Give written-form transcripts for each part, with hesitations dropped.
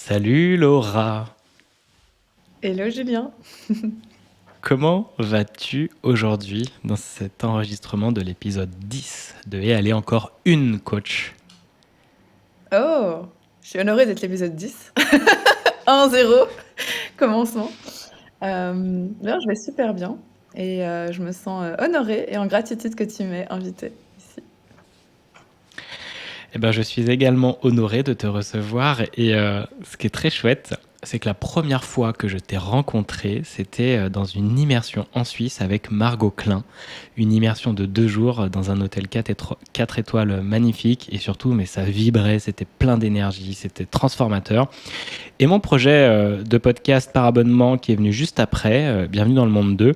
Salut Laura, Hello Julien. comment vas-tu aujourd'hui dans cet enregistrement de l'épisode 10 de Et aller encore une coach? Oh, je suis honorée d'être l'épisode 10. 1-0, commencement. D'ailleurs, je vais super bien et je me sens honorée et en gratitude que tu m'aies invitée ici. Eh ben, je suis également honoré de te recevoir et ce qui est très chouette, c'est que la première fois que je t'ai rencontré, c'était dans une immersion en Suisse avec Margot Klein, une immersion de 2 jours dans un hôtel 4 étoiles magnifique et surtout, mais ça vibrait, c'était plein d'énergie, c'était transformateur. Et mon projet de podcast par abonnement qui est venu juste après, Bienvenue dans le monde 2,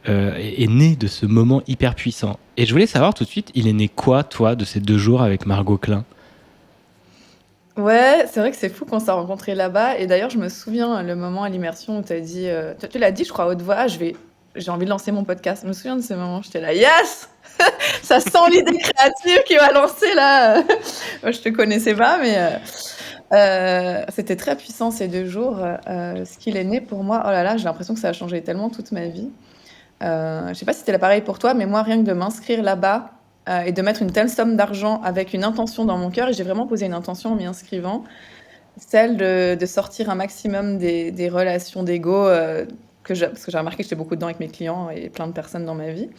est né de ce moment hyper puissant. Et je voulais savoir tout de suite, il est né quoi, toi, de ces 2 jours avec Margot Klein? Ouais, c'est vrai que c'est fou qu'on s'est rencontrés là-bas. Et d'ailleurs, je me souviens le moment à l'immersion où tu as dit, tu l'as dit, je crois, à haute voix, j'ai envie de lancer mon podcast. Je me souviens de ce moment, j'étais là, yes! Ça sent l'idée créative qui va lancer là. Moi, je te connaissais pas, mais c'était très puissant ces 2 jours. Ce qu'il est né pour moi, oh là là, j'ai l'impression que ça a changé tellement toute ma vie. Je sais pas si c'était pareil pour toi, mais moi, rien que de m'inscrire là-bas et de mettre une telle somme d'argent avec une intention dans mon cœur, et j'ai vraiment posé une intention en m'y inscrivant, celle de sortir un maximum des relations d'ego parce que j'ai remarqué que j'étais beaucoup dedans avec mes clients et plein de personnes dans ma vie.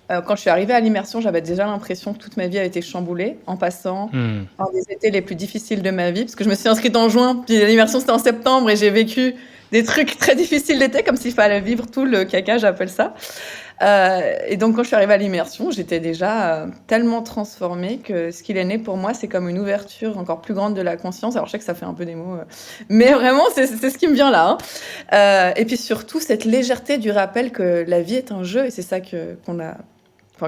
Quand je suis arrivée à l'immersion, j'avais déjà l'impression que toute ma vie a été chamboulée en passant Hmm. un des étés les plus difficiles de ma vie, parce que je me suis inscrite en juin, puis l'immersion c'était en septembre et j'ai vécu des trucs très difficiles l'été, comme s'il fallait vivre tout le caca, j'appelle ça. Et donc quand je suis arrivée à l'immersion, j'étais déjà tellement transformée que ce qu'il est né pour moi, c'est comme une ouverture encore plus grande de la conscience. Alors je sais que ça fait un peu des mots, mais vraiment c'est ce qui me vient là, hein. Et puis surtout cette légèreté du rappel que la vie est un jeu, et c'est ça que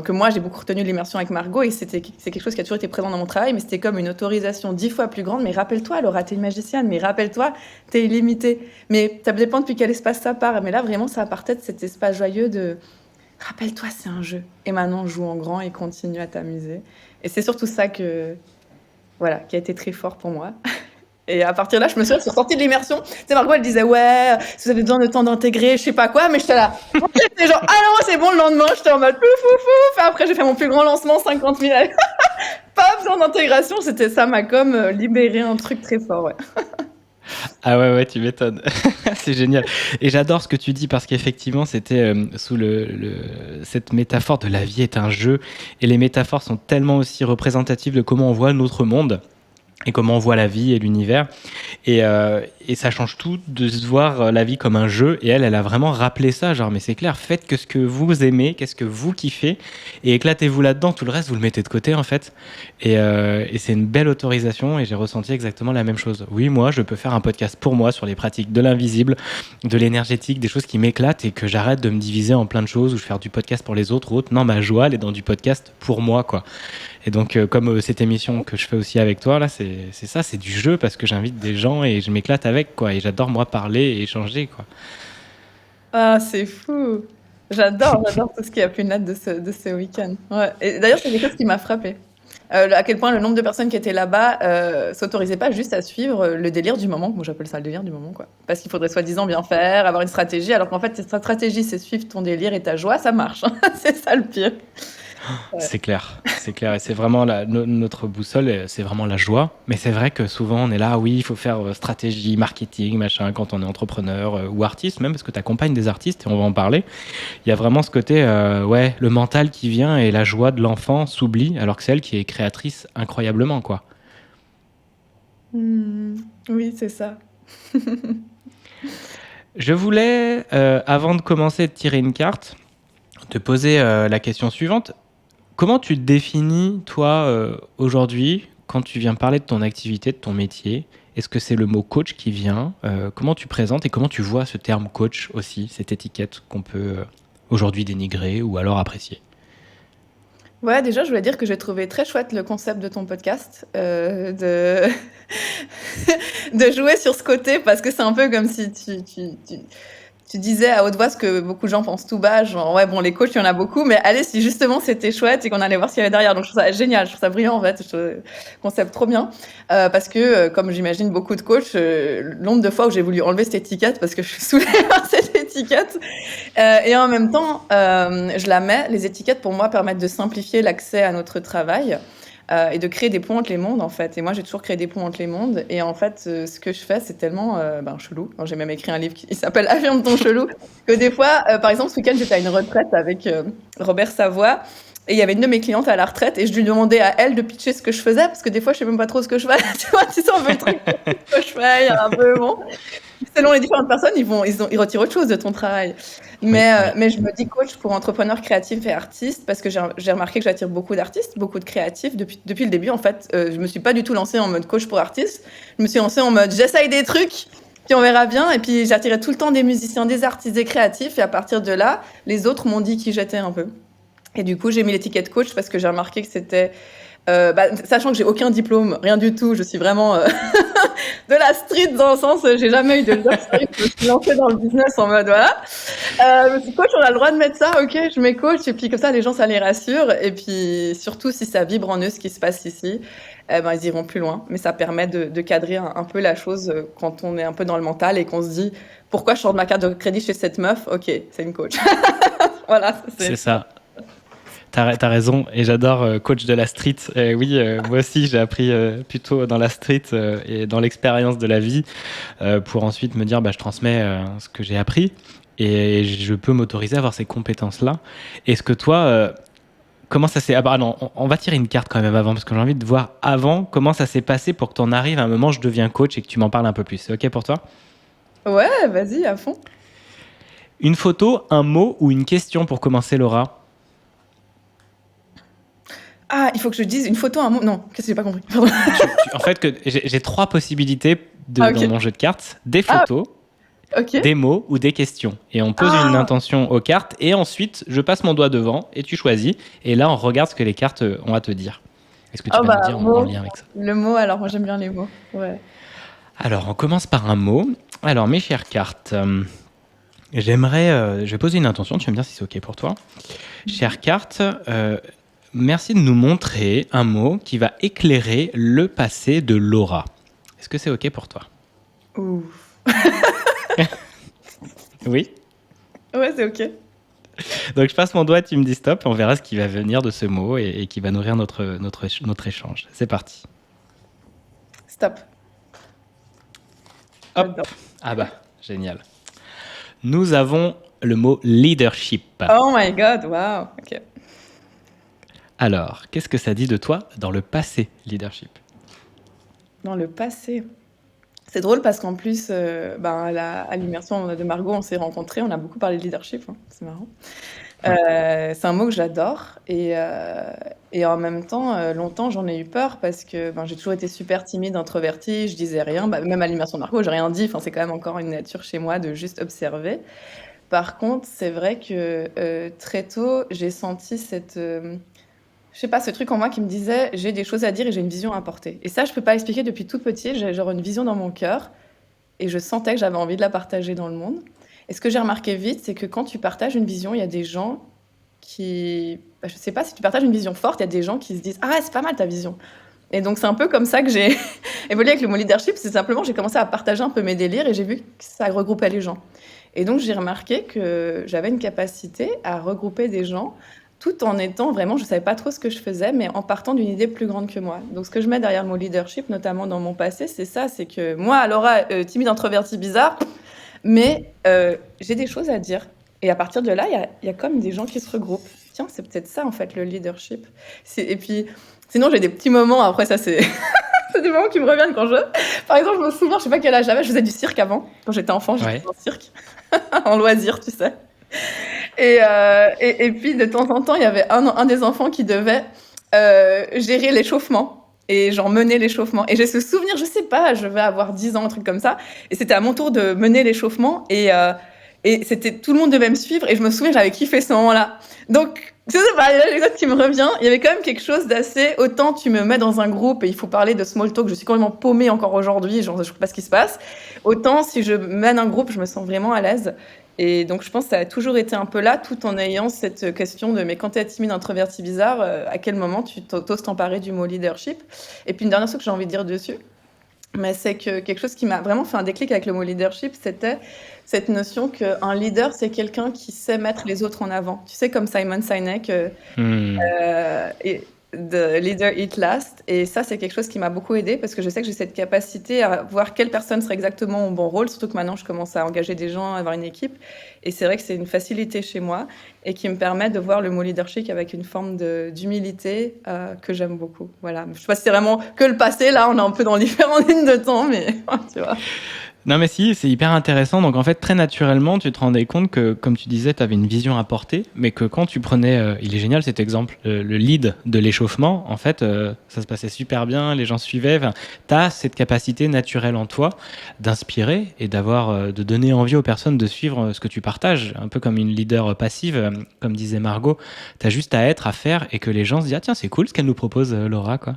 moi j'ai beaucoup retenu de l'immersion avec Margot, et c'est quelque chose qui a toujours été présent dans mon travail, mais c'était comme une autorisation 10 fois plus grande. Mais rappelle-toi, Laura, t'es une magicienne, mais rappelle-toi, t'es illimitée. Mais ça dépend depuis quel espace ça part. Mais là, vraiment, ça partait de cet espace joyeux de rappelle-toi, c'est un jeu. Et maintenant, joue en grand et continue à t'amuser. Et c'est surtout ça voilà, qui a été très fort pour moi. Et à partir de là, je me suis sortie de l'immersion. Tu sais, Margot, elle disait, ouais, si vous avez besoin de temps d'intégrer, je sais pas quoi, mais j'étais là. J'étais genre, ah non, c'est bon, le lendemain, j'étais en mode pouf, pouf, pouf. Et après, j'ai fait mon plus grand lancement, 50 000. Pas besoin d'intégration, c'était ça, m'a comme libéré un truc très fort, ouais. Ah ouais, ouais, tu m'étonnes. C'est génial. Et j'adore ce que tu dis parce qu'effectivement, c'était sous cette métaphore de la vie est un jeu. Et les métaphores sont tellement aussi représentatives de comment on voit notre monde et comment on voit la vie et l'univers. Et ça change tout de se voir la vie comme un jeu. Et elle a vraiment rappelé ça, genre, mais c'est clair, faites que ce que vous aimez, qu'est-ce que vous kiffez, et éclatez-vous là-dedans. Tout le reste, vous le mettez de côté, en fait. Et c'est une belle autorisation, et j'ai ressenti exactement la même chose. Oui, moi, je peux faire un podcast pour moi sur les pratiques de l'invisible, de l'énergétique, des choses qui m'éclatent, et que j'arrête de me diviser en plein de choses, ou je fais du podcast pour les autres, ou autres. Non, ma joie, elle est dans du podcast pour moi, quoi. Et donc, comme cette émission que je fais aussi avec toi, là, c'est ça, c'est du jeu parce que j'invite des gens et je m'éclate avec, quoi. Et j'adore, moi, parler et échanger, quoi. Ah, c'est fou. J'adore tout ce qui a pu naître de ce week-end. Ouais. Et d'ailleurs, c'est quelque chose qui m'a frappée. À quel point le nombre de personnes qui étaient là-bas s'autorisaient pas juste à suivre le délire du moment. Moi, j'appelle ça le délire du moment, quoi. Parce qu'il faudrait soi-disant bien faire, avoir une stratégie, alors qu'en fait, ta stratégie, c'est suivre ton délire et ta joie, ça marche. C'est ça le pire. Ouais. C'est clair, c'est clair. Et c'est vraiment notre boussole, c'est vraiment la joie. Mais c'est vrai que souvent, on est là, oui, il faut faire stratégie, marketing, machin, quand on est entrepreneur ou artiste, même parce que tu accompagnes des artistes et on va en parler. Il y a vraiment ce côté, ouais, le mental qui vient et la joie de l'enfant s'oublie, alors que c'est elle qui est créatrice incroyablement, quoi. Hmm. Oui, c'est ça. Je voulais, avant de commencer de tirer une carte, te poser la question suivante. Comment tu te définis, toi, aujourd'hui, quand tu viens parler de ton activité, de ton métier? Est-ce que c'est le mot coach qui vient? Comment tu présentes et comment tu vois ce terme coach aussi, cette étiquette qu'on peut aujourd'hui dénigrer ou alors apprécier? Ouais, déjà, je voulais dire que j'ai trouvé très chouette le concept de ton podcast, de de jouer sur ce côté, parce que c'est un peu comme si tu tu disais à haute voix ce que beaucoup de gens pensent tout bas, genre ouais bon les coachs il y en a beaucoup, mais allez si justement c'était chouette et qu'on allait voir ce qu'il y avait derrière. Donc je trouve ça génial, je trouve ça brillant en fait, je trouve le concept trop bien. Parce que comme j'imagine beaucoup de coachs, le nombre de fois où j'ai voulu enlever cette étiquette parce que je suis saoulée par cette étiquette. Et en même temps, je la mets. Les étiquettes pour moi permettent de simplifier l'accès à notre travail. Et de créer des ponts entre les mondes en fait. Et moi j'ai toujours créé des ponts entre les mondes. Et en fait ce que je fais c'est tellement chelou. Alors, j'ai même écrit un livre qui s'appelle Affirme ton chelou. Que des fois, par exemple ce week-end j'étais à une retraite avec Robert Savoie. Et il y avait une de mes clientes à la retraite et je lui demandais à elle de pitcher ce que je faisais parce que des fois je sais même pas trop ce que je fais. Tu vois, tu sens un peu le truc que je fais, il y a un peu bon. Selon les différentes personnes, ils retirent autre chose de ton travail. Mais je me dis coach pour entrepreneurs créatifs et artistes parce que j'ai remarqué que j'attire beaucoup d'artistes, beaucoup de créatifs. Depuis le début, en fait, je me suis pas du tout lancée en mode coach pour artistes. Je me suis lancée en mode j'essaye des trucs, puis on verra bien. Et puis j'attirais tout le temps des musiciens, des artistes, des créatifs. Et à partir de là, les autres m'ont dit qui j'étais un peu. Et du coup, j'ai mis l'étiquette coach parce que j'ai remarqué que c'était... sachant que j'ai aucun diplôme, rien du tout, je suis vraiment de la street dans le sens, j'ai jamais eu de job street, je me suis lancée dans le business en mode voilà. Je me suis dit, coach, on a le droit de mettre ça, ok, je mets coach, et puis comme ça les gens ça les rassure, et puis surtout si ça vibre en eux ce qui se passe ici, ils iront plus loin, mais ça permet de cadrer un peu la chose quand on est un peu dans le mental et qu'on se dit pourquoi je sors de ma carte de crédit chez cette meuf, ok, c'est une coach. Voilà, c'est ça. T'as raison, et j'adore coach de la street. Oui, moi aussi j'ai appris plutôt dans la street et dans l'expérience de la vie pour ensuite me dire je transmets ce que j'ai appris et je peux m'autoriser à avoir ces compétences-là. Est-ce que toi, comment ça s'est... non, on va tirer une carte quand même avant parce que j'ai envie de voir avant comment ça s'est passé pour que tu en arrives à un moment je deviens coach et que tu m'en parles un peu plus. C'est ok pour toi ? Ouais, vas-y, à fond. Une photo, un mot ou une question pour commencer, Laura ? Ah, il faut que je dise une photo, un mot. Non, qu'est-ce que j'ai pas compris? En fait, j'ai 3 possibilités dans mon jeu de cartes. Des photos, des mots ou des questions. Et on pose une intention aux cartes et ensuite, je passe mon doigt devant et tu choisis. Et là, on regarde ce que les cartes ont à te dire. Est-ce que tu vas me dire en lien avec ça? Le mot, alors moi j'aime bien les mots. Ouais. Alors, on commence par un mot. Alors, mes chères cartes, je vais poser une intention. Tu vas me dire si c'est OK pour toi. Chères cartes, merci de nous montrer un mot qui va éclairer le passé de Laura. Est-ce que c'est OK pour toi? Ouh. Oui? Ouais, c'est OK. Donc je passe mon doigt, tu me dis stop, on verra ce qui va venir de ce mot et qui va nourrir notre échange. C'est parti. Stop. Hop. Ah génial. Nous avons le mot leadership. Oh my God, wow. OK. Alors, qu'est-ce que ça dit de toi dans le passé, leadership? Dans le passé. C'est drôle parce qu'en plus, à l'immersion de Margot, on s'est rencontrés, on a beaucoup parlé de leadership, hein, c'est marrant. C'est un mot que j'adore et en même temps, longtemps, j'en ai eu peur parce que j'ai toujours été super timide, introvertie, je disais rien. Même à l'immersion de Margot, j'ai rien dit. Enfin, c'est quand même encore une nature chez moi de juste observer. Par contre, c'est vrai que très tôt, j'ai senti je sais pas, ce truc en moi qui me disait j'ai des choses à dire et j'ai une vision à porter. Et ça, je peux pas expliquer depuis tout petit. J'ai genre une vision dans mon cœur et je sentais que j'avais envie de la partager dans le monde. Et ce que j'ai remarqué vite, c'est que quand tu partages une vision, il y a des gens qui... je sais pas, si tu partages une vision forte, il y a des gens qui se disent ah, c'est pas mal ta vision. Et donc, c'est un peu comme ça que j'ai évolué avec le mot leadership. C'est simplement, j'ai commencé à partager un peu mes délires et j'ai vu que ça regroupait les gens. Et donc, j'ai remarqué que j'avais une capacité à regrouper des gens tout en étant vraiment, je savais pas trop ce que je faisais, mais en partant d'une idée plus grande que moi. Donc, ce que je mets derrière le mot leadership, notamment dans mon passé, c'est ça, c'est que moi, Laura, timide, introvertie, bizarre, mais j'ai des choses à dire. Et à partir de là, il y a comme des gens qui se regroupent. Tiens, c'est peut-être ça, en fait, le leadership. Et puis, sinon, j'ai des petits moments, après ça, c'est... c'est des moments qui me reviennent quand Par exemple, je me souviens, je sais pas quel âge j'avais, je faisais du cirque avant. Quand j'étais enfant, j'étais dans le cirque, en loisir, tu sais. Et puis, de temps en temps, il y avait un des enfants qui devait gérer l'échauffement et genre mener l'échauffement. Et j'ai ce souvenir, je sais pas, je vais avoir 10 ans, un truc comme ça. Et c'était à mon tour de mener l'échauffement et c'était tout le monde devait me suivre. Et je me souviens, j'avais kiffé ce moment-là. Donc, Je sais pas, il y a l'exemple qui me revient. Il y avait quand même quelque chose d'assez. Autant tu me mets dans un groupe et il faut parler de small talk, je suis complètement paumée encore aujourd'hui, genre je sais pas ce qui se passe. Autant si je mène un groupe, je me sens vraiment à l'aise. Et donc je pense que ça a toujours été un peu là, tout en ayant cette question de mais quand t'es timide, introverti, bizarre, à quel moment tu t'oses t'emparer du mot leadership. Et puis une dernière chose que j'ai envie de dire dessus, mais c'est que quelque chose qui m'a vraiment fait un déclic avec le mot leadership, c'était cette notion qu'un leader, c'est quelqu'un qui sait mettre les autres en avant. Tu sais, comme Simon Sinek, Hmm. et The Leader Eat Last. Et ça, c'est quelque chose qui m'a beaucoup aidé parce que je sais que j'ai cette capacité à voir quelle personne serait exactement au bon rôle, surtout que maintenant, je commence à engager des gens, à avoir une équipe. Et c'est vrai que c'est une facilité chez moi et qui me permet de voir le mot leadership avec une forme d'humilité que j'aime beaucoup. Voilà. Je sais pas si c'est vraiment que le passé, là, on est un peu dans différentes lignes de temps, mais tu vois. Non mais si, c'est hyper intéressant. Donc en fait, très naturellement, tu te rendais compte que, comme tu disais, tu avais une vision à porter, mais que quand tu prenais, il est génial cet exemple, le lead de l'échauffement, en fait, ça se passait super bien, les gens suivaient. Enfin, tu as cette capacité naturelle en toi d'inspirer et d'avoir, de donner envie aux personnes de suivre ce que tu partages, un peu comme une leader passive, comme disait Margot. Tu as juste à être, à faire, et que les gens se disent, ah tiens, c'est cool ce qu'elle nous propose, Laura, quoi.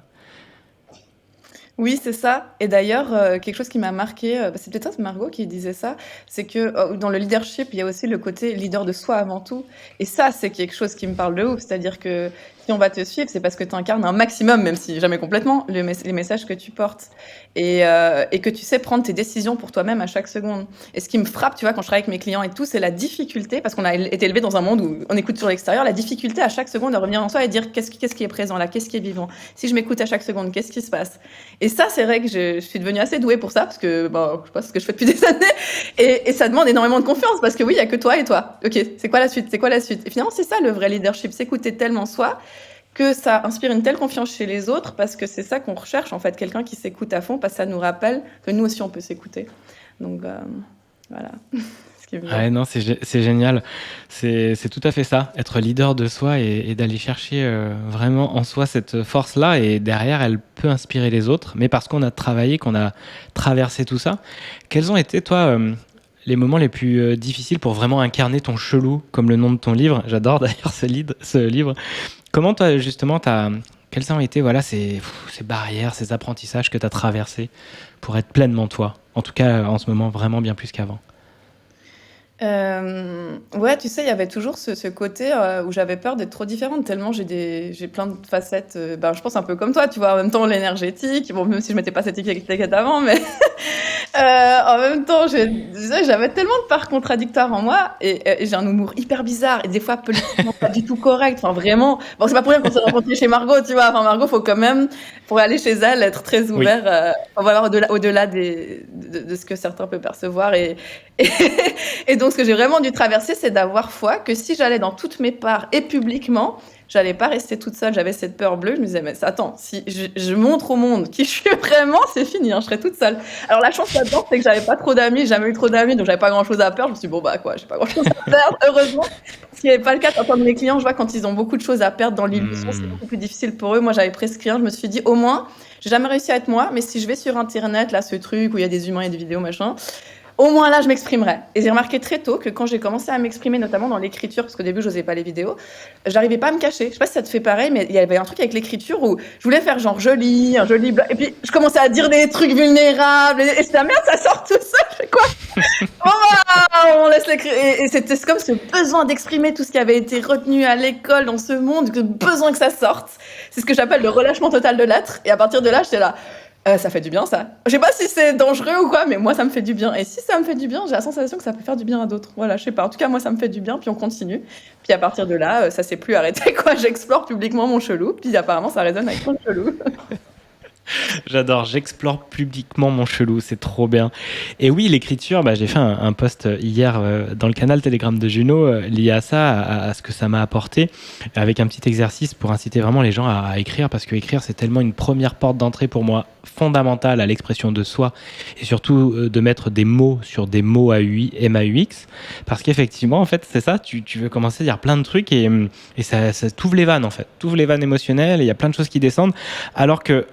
Oui, c'est ça. Et d'ailleurs, quelque chose qui m'a marqué, c'est peut-être ça, Margot qui disait ça, c'est que dans le leadership, il y a aussi le côté leader de soi avant tout. Et ça, c'est quelque chose qui me parle de ouf. C'est-à-dire que si on va te suivre, c'est parce que tu incarnes un maximum, même si jamais complètement, les messages que tu portes. Et que tu sais prendre tes décisions pour toi-même à chaque seconde. Et ce qui me frappe, tu vois, quand je travaille avec mes clients et tout, c'est la difficulté, parce qu'on a été élevé dans un monde où on écoute sur l'extérieur, la difficulté à chaque seconde de revenir en soi et dire qu'est-ce qui est présent là, qu'est-ce qui est vivant. Si je m'écoute à chaque seconde, qu'est-ce qui se passe? Et ça, c'est vrai que je suis devenue assez douée pour ça, parce que bon, je sais pas ce que je fais depuis des années, et ça demande énormément de confiance, parce que oui, il y a que toi et toi. Ok, c'est quoi la suite? C'est quoi la suite? Et finalement, c'est ça le vrai leadership, s'écouter tellement soi que ça inspire une telle confiance chez les autres, parce que c'est ça qu'on recherche en fait, quelqu'un qui s'écoute à fond, parce que ça nous rappelle que nous aussi on peut s'écouter. Donc voilà, ce qui me vient. Ouais, non, c'est génial. C'est tout à fait ça, être leader de soi et d'aller chercher vraiment en soi cette force-là. Et derrière, elle peut inspirer les autres. Mais parce qu'on a travaillé, qu'on a traversé tout ça, quels ont été, toi, les moments les plus difficiles pour vraiment incarner ton chelou, comme le nom de ton livre? J'adore d'ailleurs ce livre. Comment toi, justement, quels ont été voilà, ces barrières, ces apprentissages que tu as traversés pour être pleinement toi? En tout cas, en ce moment, vraiment bien plus qu'avant. Ouais, tu sais, il y avait toujours ce côté où j'avais peur d'être trop différente, tellement j'ai plein de facettes. Ben, je pense un peu comme toi, tu vois, en même temps l'énergétique, bon, même si je mettais pas cette étiquette avant, mais en même temps, j'avais tellement de parts contradictoires en moi et j'ai un humour hyper bizarre et des fois politiquement pas du tout correct. Enfin, vraiment. Bon, c'est pas pour rien qu'on s'est rencontrés chez Margot, tu vois. Enfin, Margot, faut quand même, pour aller chez elle, être très Oui. ouvert, enfin, voilà, au-delà de ce que certains peuvent percevoir et, et donc, ce que j'ai vraiment dû traverser, c'est d'avoir foi que si j'allais dans toutes mes parts et publiquement, j'allais pas rester toute seule. J'avais cette peur bleue. Je me disais, mais attends, si je montre au monde qui je suis vraiment, c'est fini, hein, je serai toute seule. Alors, la chance là-dedans, c'est que j'avais pas trop d'amis, j'ai jamais eu trop d'amis, donc j'avais pas grand-chose à perdre. Je me suis dit, bon, bah quoi, j'ai pas grand-chose à perdre, heureusement. Ce qui n'est pas le cas de mes clients. Je vois quand ils ont beaucoup de choses à perdre dans l'illusion, c'est Hmm. beaucoup plus difficile pour eux. Moi, j'avais prescrit rien. Je me suis dit, au moins, j'ai jamais réussi à être moi, mais si je vais sur Internet, là, ce truc où il y a des humains et des vidéos, machin, au moins là, je m'exprimerai. Et j'ai remarqué très tôt que quand j'ai commencé à m'exprimer, notamment dans l'écriture, parce qu'au début, je n'osais pas les vidéos, j'arrivais pas à me cacher. Je sais pas si ça te fait pareil, mais il y avait un truc avec l'écriture où je voulais faire genre joli, un joli blog, et puis je commençais à dire des trucs vulnérables, et c'est la merde, ça sort tout seul. Je fais quoi? Oh, on laisse l'écrire. Et c'était comme ce besoin d'exprimer tout ce qui avait été retenu à l'école, dans ce monde, le besoin que ça sorte. C'est ce que j'appelle le relâchement total de l'être. Et à partir de là, j'étais là. Ça fait du bien, ça. Je sais pas si c'est dangereux ou quoi, mais moi, ça me fait du bien. Et si ça me fait du bien, j'ai la sensation que ça peut faire du bien à d'autres. Voilà, je sais pas. En tout cas, moi, ça me fait du bien, puis on continue. Puis à partir de là, ça s'est plus arrêté, quoi. J'explore publiquement mon chelou, puis apparemment, ça résonne avec mon chelou. J'adore, j'explore publiquement mon chelou, c'est trop bien. Et oui, l'écriture, bah, j'ai fait un post hier dans le canal Telegram de Juno lié à ça, à ce que ça m'a apporté, avec un petit exercice pour inciter vraiment les gens à écrire, parce que écrire, c'est tellement une première porte d'entrée pour moi fondamentale à l'expression de soi, et surtout de mettre des mots sur des mots à UI, MAUX, parce qu'effectivement, en fait, c'est ça, tu veux commencer à dire plein de trucs, et ça t'ouvre les vannes, en fait, t'ouvre les vannes émotionnelles, et il y a plein de choses qui descendent, alors que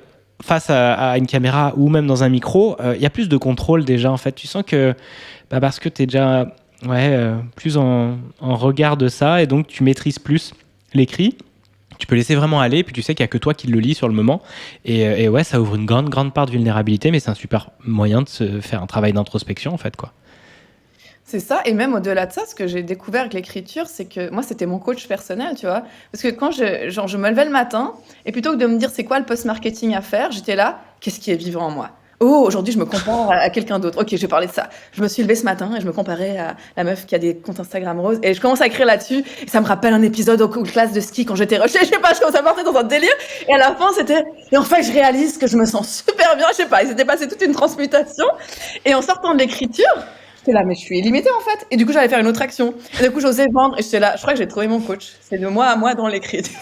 face à une caméra ou même dans un micro, il y a plus de contrôle déjà en fait. Tu sens que parce que tu es déjà plus en regard de ça et donc tu maîtrises plus. l'écrit. Tu peux laisser vraiment aller, puis tu sais qu'il n'y a que toi qui le lis sur le moment. Et ouais, ça ouvre une grande part de vulnérabilité, mais c'est un super moyen de se faire un travail d'introspection, en fait, quoi. C'est ça, et même au-delà de ça, ce que j'ai découvert avec l'écriture, c'est que moi, c'était mon coach personnel, tu vois. Parce que quand je me levais le matin, et plutôt que de me dire c'est quoi le post-marketing à faire, j'étais là, qu'est-ce qui est vivant en moi? Oh, aujourd'hui, je me compare à quelqu'un d'autre. Ok, je vais parler de ça. Je me suis levée ce matin et je me comparais à la meuf qui a des comptes Instagram roses. Et je commence à écrire là-dessus. Et ça me rappelle un épisode aux classes de ski quand j'étais rushée. Je sais pas, je commence à partir dans un délire. Et à la fin, c'était... Et en fait, je réalise que je me sens super bien. Je sais pas, il s'était passé toute une transmutation. Et en sortant de l'écriture, j'étais là, mais je suis illimitée en fait. Et du coup, j'allais faire une autre action. Et du coup, j'osais vendre. Et j'étais là, je crois que j'ai trouvé mon coach. C'est de moi à moi dans l'écriture.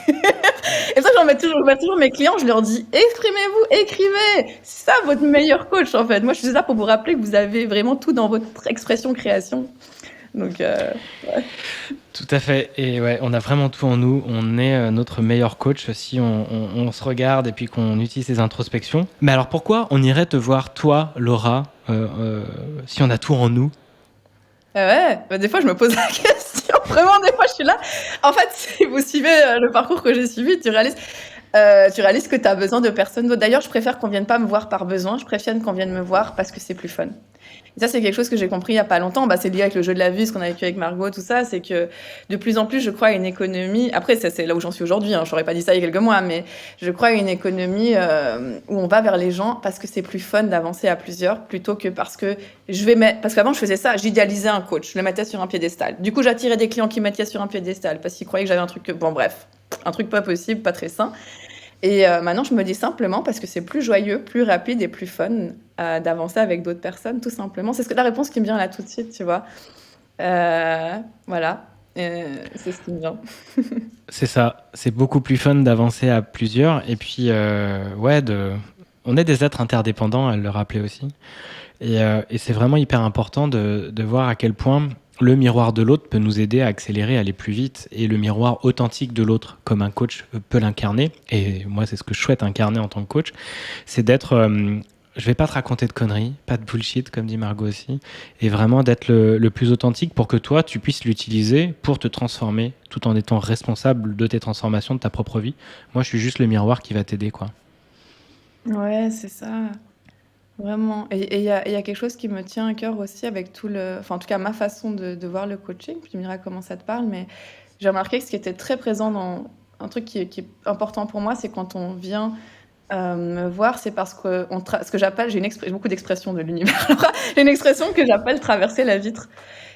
Et ça, je mets toujours mes clients, je leur dis, exprimez-vous, écrivez. C'est ça votre meilleur coach en fait. Moi, je suis là pour vous rappeler que vous avez vraiment tout dans votre expression création. Donc, ouais. Tout à fait. Et ouais, on a vraiment tout en nous. On est notre meilleur coach si on se regarde et puis qu'on utilise ces introspections. Mais alors pourquoi on irait te voir, toi, Laura, si on a tout en nous? Ouais, bah, des fois, je me pose la question. Vraiment, des fois, je suis là. En fait, si vous suivez le parcours que j'ai suivi, tu réalises que tu as besoin de personne d'autre. D'ailleurs, je préfère qu'on vienne pas me voir par besoin. Je préfère qu'on vienne me voir parce que c'est plus fun. Et ça, c'est quelque chose que j'ai compris il y a pas longtemps. Bah, c'est lié avec le jeu de la vie, ce qu'on a vécu avec Margot, tout ça. C'est que de plus en plus, je crois à une économie. Après, ça, c'est là où j'en suis aujourd'hui. Hein. Je n'aurais pas dit ça il y a quelques mois, mais je crois à une économie où on va vers les gens parce que c'est plus fun d'avancer à plusieurs plutôt que parce que je vais mettre. Parce qu'avant, je faisais ça, j'idéalisais un coach, je le mettais sur un piédestal. Du coup, j'attirais des clients qui me mettaient sur un piédestal parce qu'ils croyaient que j'avais un truc. Bon, bref, un truc pas possible, pas très sain. Et maintenant, je me dis simplement parce que c'est plus joyeux, plus rapide et plus fun d'avancer avec d'autres personnes, tout simplement. C'est la réponse qui me vient là tout de suite, tu vois. Voilà, c'est ce qui me vient. C'est ça. C'est beaucoup plus fun d'avancer à plusieurs. Et puis, ouais, on est des êtres interdépendants, à le rappeler aussi. Et c'est vraiment hyper important de voir à quel point le miroir de l'autre peut nous aider à accélérer, à aller plus vite. Et le miroir authentique de l'autre, comme un coach peut l'incarner, et moi c'est ce que je souhaite incarner en tant que coach, c'est d'être... je vais pas te raconter de conneries, pas de bullshit, comme dit Margot aussi, et vraiment d'être le plus authentique pour que toi, tu puisses l'utiliser pour te transformer, tout en étant responsable de tes transformations, de ta propre vie. Moi, je suis juste le miroir qui va t'aider, quoi. Ouais, c'est ça. Vraiment. Et il y a quelque chose qui me tient à cœur aussi avec enfin, en tout cas, ma façon de voir le coaching. Tu me diras comment ça te parle, mais j'ai remarqué que ce qui était très présent dans un truc qui est important pour moi, c'est quand on vient me voir, c'est parce que ce que j'appelle, j'ai beaucoup d'expressions de l'univers. J'ai une expression que j'appelle traverser la vitre.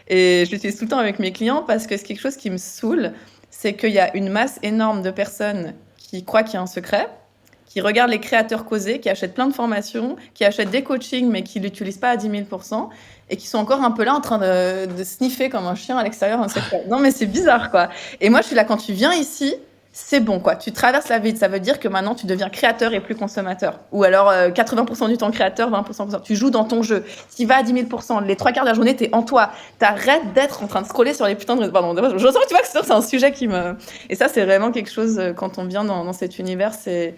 Et je l'utilise tout le temps avec mes clients parce que c'est quelque chose qui me saoule, c'est qu'il y a une masse énorme de personnes qui croient qu'il y a un secret, qui regardent les créateurs causer, qui achètent plein de formations, qui achètent des coachings, mais qui ne l'utilisent pas à 10 000%, et qui sont encore un peu là en train de sniffer comme un chien à l'extérieur un secret. Non, mais c'est bizarre, quoi. Et moi, je suis là, quand tu viens ici, c'est bon, quoi. Tu traverses la vie. Ça veut dire que maintenant, tu deviens créateur et plus consommateur. Ou alors, 80% du temps créateur, 20%. Tu joues dans ton jeu. Tu vas à 10 000%. Les 3 quarts de la journée, t'es en toi. T'arrêtes d'être en train de scroller sur les putains de... Pardon, je sens que tu vois que c'est un sujet qui me... Et ça, c'est vraiment quelque chose, quand on vient dans cet univers, c'est...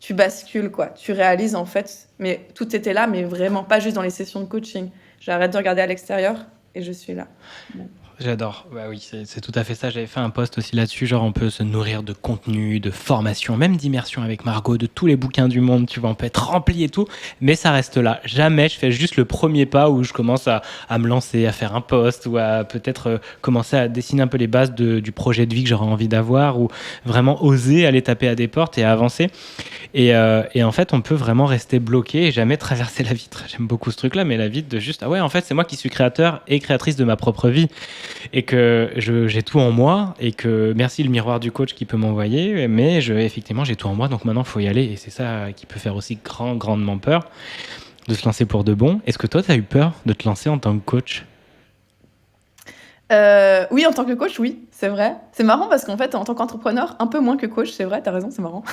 Tu bascules, quoi. Tu réalises, en fait, mais tout était là, mais vraiment pas juste dans les sessions de coaching. J'arrête de regarder à l'extérieur et je suis là. Ouais. J'adore. Bah oui, c'est tout à fait ça. J'avais fait un post aussi là-dessus. Genre, on peut se nourrir de contenu, de formation, même d'immersion avec Margot, de tous les bouquins du monde. Tu vois, on peut être rempli et tout. Mais ça reste là. Jamais je fais juste le premier pas où je commence à me lancer, à faire un post ou à peut-être commencer à dessiner un peu les bases du projet de vie que j'aurais envie d'avoir ou vraiment oser aller taper à des portes et à avancer. Et en fait, on peut vraiment rester bloqué et jamais traverser la vitre. J'aime beaucoup ce truc-là, mais la vitre de juste, ah ouais, en fait, c'est moi qui suis créateur et créatrice de ma propre vie. Et que j'ai tout en moi et que merci le miroir du coach qui peut m'envoyer, mais effectivement j'ai tout en moi, donc maintenant il faut y aller, et c'est ça qui peut faire aussi grandement peur de se lancer pour de bon. Est-ce que toi tu as eu peur de te lancer en tant que coach? Oui, en tant que coach, oui, c'est vrai. C'est marrant parce qu'en fait, en tant qu'entrepreneur, un peu moins que coach, c'est vrai, t'as raison, c'est marrant.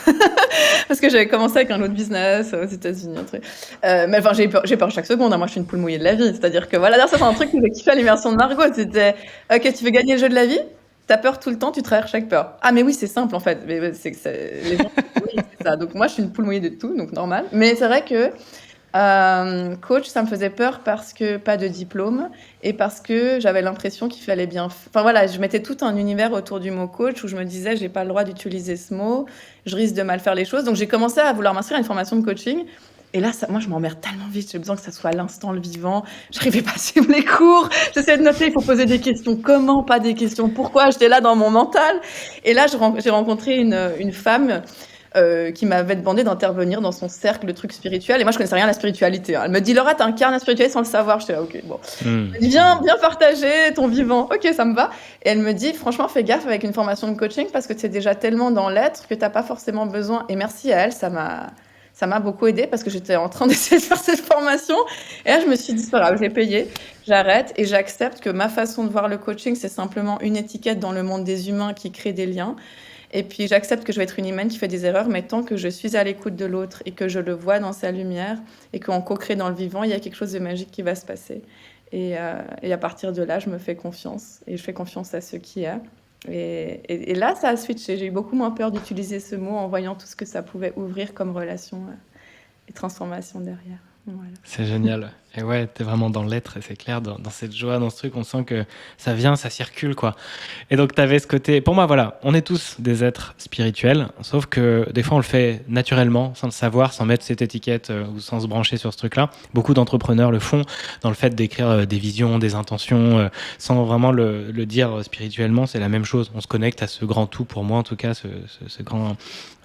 Parce que j'avais commencé avec un autre business aux États-Unis, un truc. Mais enfin, j'ai peur chaque seconde, hein. Moi, je suis une poule mouillée de la vie. C'est-à-dire que voilà, d'ailleurs, ça, c'est un truc que j'ai kiffé à l'immersion de Margot. C'était, ok, tu veux gagner le jeu de la vie? T'as peur tout le temps, tu traverses chaque peur. Ah, mais oui, c'est simple, en fait. Mais les gens, oui, c'est ça. Donc, moi, je suis une poule mouillée de tout, donc normal. Mais c'est vrai que Coach, ça me faisait peur parce que pas de diplôme et parce que j'avais l'impression qu'il fallait bien enfin voilà, je mettais tout un univers autour du mot coach où je me disais: «J'ai pas le droit d'utiliser ce mot, je risque de mal faire les choses». Donc j'ai commencé à vouloir m'inscrire à une formation de coaching et là ça moi je m'emmerde tellement vite, j'ai besoin que ça soit à l'instant le vivant. J'arrivais pas à suivre les cours, j'essayais de noter, il faut poser des questions comment, pas des questions pourquoi, j'étais là dans mon mental et là j'ai rencontré une femme qui m'avait demandé d'intervenir dans son cercle de trucs spirituels. Et moi, je connaissais rien à la spiritualité. Hein. Elle me dit, Laura, t'incarnes la spiritualité sans le savoir. J'étais là, ok, bon. Elle me dit, viens partager ton vivant. Ok, ça me va. Et elle me dit, franchement, fais gaffe avec une formation de coaching parce que t'es déjà tellement dans l'être que t'as pas forcément besoin. Et merci à elle, ça m'a beaucoup aidé parce que j'étais en train d'essayer de faire cette formation. Et là, je me suis dit, c'est pas grave, je l'ai payé, j'arrête et j'accepte que ma façon de voir le coaching, c'est simplement une étiquette dans le monde des humains qui crée des liens. Et puis j'accepte que je vais être une humaine qui fait des erreurs, mais tant que je suis à l'écoute de l'autre et que je le vois dans sa lumière et qu'on co-crée dans le vivant, il y a quelque chose de magique qui va se passer. Et à partir de là, je me fais confiance et je fais confiance à ce qui est. Et là, ça a switché. J'ai eu beaucoup moins peur d'utiliser ce mot en voyant tout ce que ça pouvait ouvrir comme relation et transformation derrière. Voilà. C'est génial. Et ouais, t'es vraiment dans l'être, et c'est clair, dans cette joie, dans ce truc, on sent que ça vient, ça circule, quoi. Et donc, t'avais ce côté... Pour moi, voilà, on est tous des êtres spirituels, sauf que des fois, on le fait naturellement, sans le savoir, sans mettre cette étiquette ou sans se brancher sur ce truc-là. Beaucoup d'entrepreneurs le font dans le fait d'écrire des visions, des intentions, sans vraiment le dire spirituellement. C'est la même chose. On se connecte à ce grand tout, pour moi, en tout cas, ce grand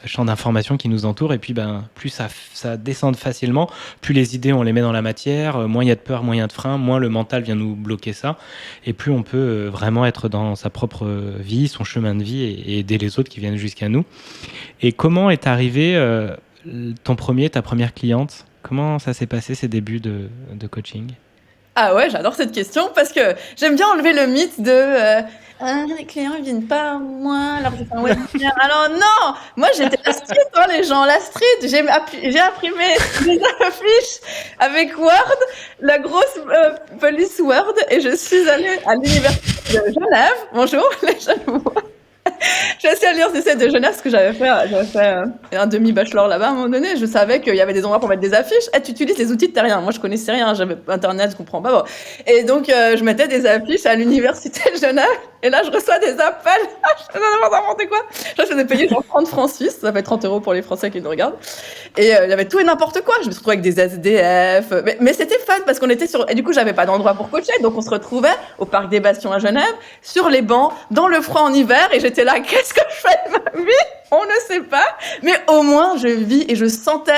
champ d'informations qui nous entoure. Et puis, plus ça descend facilement, plus les idées, on les met dans la matière, moins il y a de peur, moins il y a de frein, moins le mental vient nous bloquer ça, et plus on peut vraiment être dans sa propre vie, son chemin de vie, et aider les autres qui viennent jusqu'à nous. Et comment est arrivé ta première cliente? Comment ça s'est passé, ces débuts de coaching? Ah ouais, j'adore cette question parce que j'aime bien enlever le mythe de les clients ils viennent pas à moi alors j'ai fait un webinaire. Alors non, moi j'étais la street, hein, les gens, la street. J'ai imprimé des affiches avec Word, la grosse police Word, et je suis allée à l'université de Genève. Bonjour les jeunes. Je suis à l'université de Genève parce que j'avais fait un demi-bachelor là-bas à un moment donné. Je savais qu'il y avait des endroits pour mettre des affiches. Tu utilises les outils de terrien. Moi, je connaissais rien. J'avais Internet, je comprends pas. Bon. Et donc, je mettais des affiches à l'université de Genève. Et là, je reçois des appels. Je faisais n'importe quoi. Là, je faisais payer genre 30 francs suisses. Ça fait 30 € pour les Français qui nous regardent. Et il y avait tout et n'importe quoi. Je me suis retrouvée avec des SDF. Mais c'était fun parce qu'on était sur... Et du coup, j'avais pas d'endroit pour coacher. Donc, on se retrouvait au Parc des Bastions à Genève, sur les bancs, dans le froid en hiver. Et j'étais là, qu'est-ce que je fais de ma vie? On ne sait pas. Mais au moins, je vis et je sentais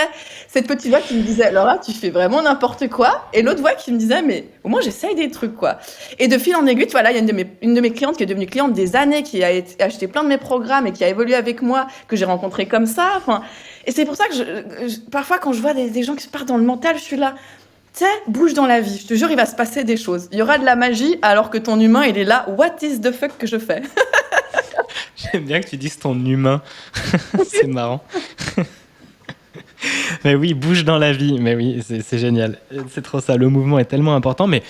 cette petite voix qui me disait, Laura, tu fais vraiment n'importe quoi. Et l'autre voix qui me disait, mais au moins, j'essaye des trucs, quoi. Et de fil en aiguille, voilà, il y a une de mes clientes qui est devenue cliente des années, qui a acheté plein de mes programmes et qui a évolué avec moi, que j'ai rencontré comme ça. Enfin, et c'est pour ça que parfois, quand je vois des gens qui se partent dans le mental, je suis là, tu sais, bouge dans la vie. Je te jure, il va se passer des choses. Il y aura de la magie alors que ton humain, il est là. What is the fuck que je fais? J'aime bien que tu dises ton humain. C'est marrant. Mais oui, bouge dans la vie. Mais oui, c'est génial. C'est trop ça. Le mouvement est tellement important. Mais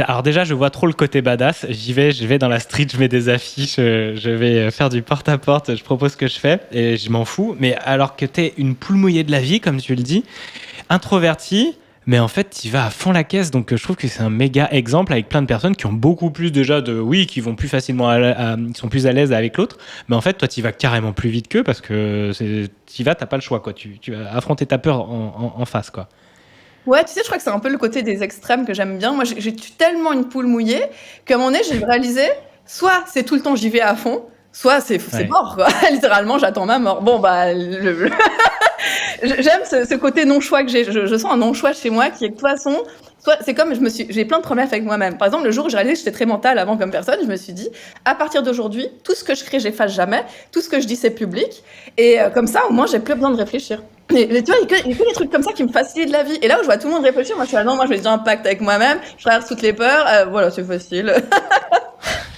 alors déjà, je vois trop le côté badass. Je vais dans la street, je mets des affiches, je vais faire du porte-à-porte, je propose ce que je fais et je m'en fous. Mais alors que t'es une poule mouillée de la vie, comme tu le dis, introvertie, mais en fait, tu vas à fond la caisse. Donc, je trouve que c'est un méga exemple avec plein de personnes qui ont beaucoup plus déjà qui vont plus facilement, qui sont plus à l'aise avec l'autre. Mais en fait, toi, tu vas carrément plus vite qu'eux parce que tu t'as pas le choix, quoi. Tu vas affronter ta peur en face, quoi. Ouais, tu sais, je crois que c'est un peu le côté des extrêmes que j'aime bien. Moi, j'ai tellement une poule mouillée qu'à un moment donné, j'ai réalisé, soit c'est tout le temps j'y vais à fond, soit c'est mort, quoi. Littéralement, j'attends ma mort. Bon, j'aime ce côté non-choix que j'ai. Je sens un non-choix chez moi qui est de toute façon... C'est comme j'ai plein de problèmes avec moi-même. Par exemple, le jour où j'ai réalisé que j'étais très mentale avant comme personne, je me suis dit, à partir d'aujourd'hui, tout ce que je crée, j'efface jamais. Tout ce que je dis, c'est public. Et comme ça, au moins, j'ai plus besoin de réfléchir. Et tu vois, il y a que des trucs comme ça qui me facilitent la vie. Et là où je vois tout le monde réfléchir, moi, je suis là, non, moi, je vais dire un pacte avec moi-même. Je traverse toutes les peurs. Voilà, c'est facile.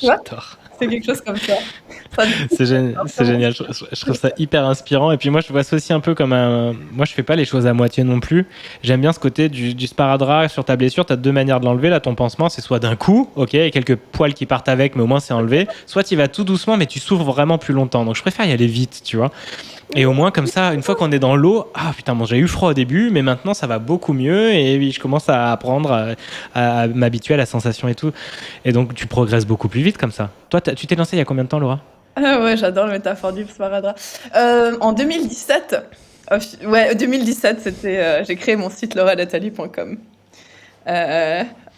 J'adore. C'est quelque chose comme ça. Pas du tout. C'est génial, je trouve ça hyper inspirant. Et puis moi, je vois ça aussi un peu comme un. Moi, je fais pas les choses à moitié non plus. J'aime bien ce côté du sparadrap sur ta blessure. Tu as deux manières de l'enlever. Là, ton pansement, c'est soit d'un coup, ok, et quelques poils qui partent avec, mais au moins c'est enlevé. Soit tu vas tout doucement, mais tu souffres vraiment plus longtemps. Donc je préfère y aller vite, tu vois. Et au moins, comme ça, une fois qu'on est dans l'eau, ah putain, bon, j'ai eu froid au début, mais maintenant ça va beaucoup mieux. Et oui, je commence à apprendre à m'habituer à la sensation et tout. Et donc, tu progresses beaucoup plus vite comme ça. Toi, tu t'es lancé il y a combien de temps, Laura? Ah ouais, j'adore le métaphore du sparadrap. En 2017, ouais, 2017, j'ai créé mon site lauranathalie.com.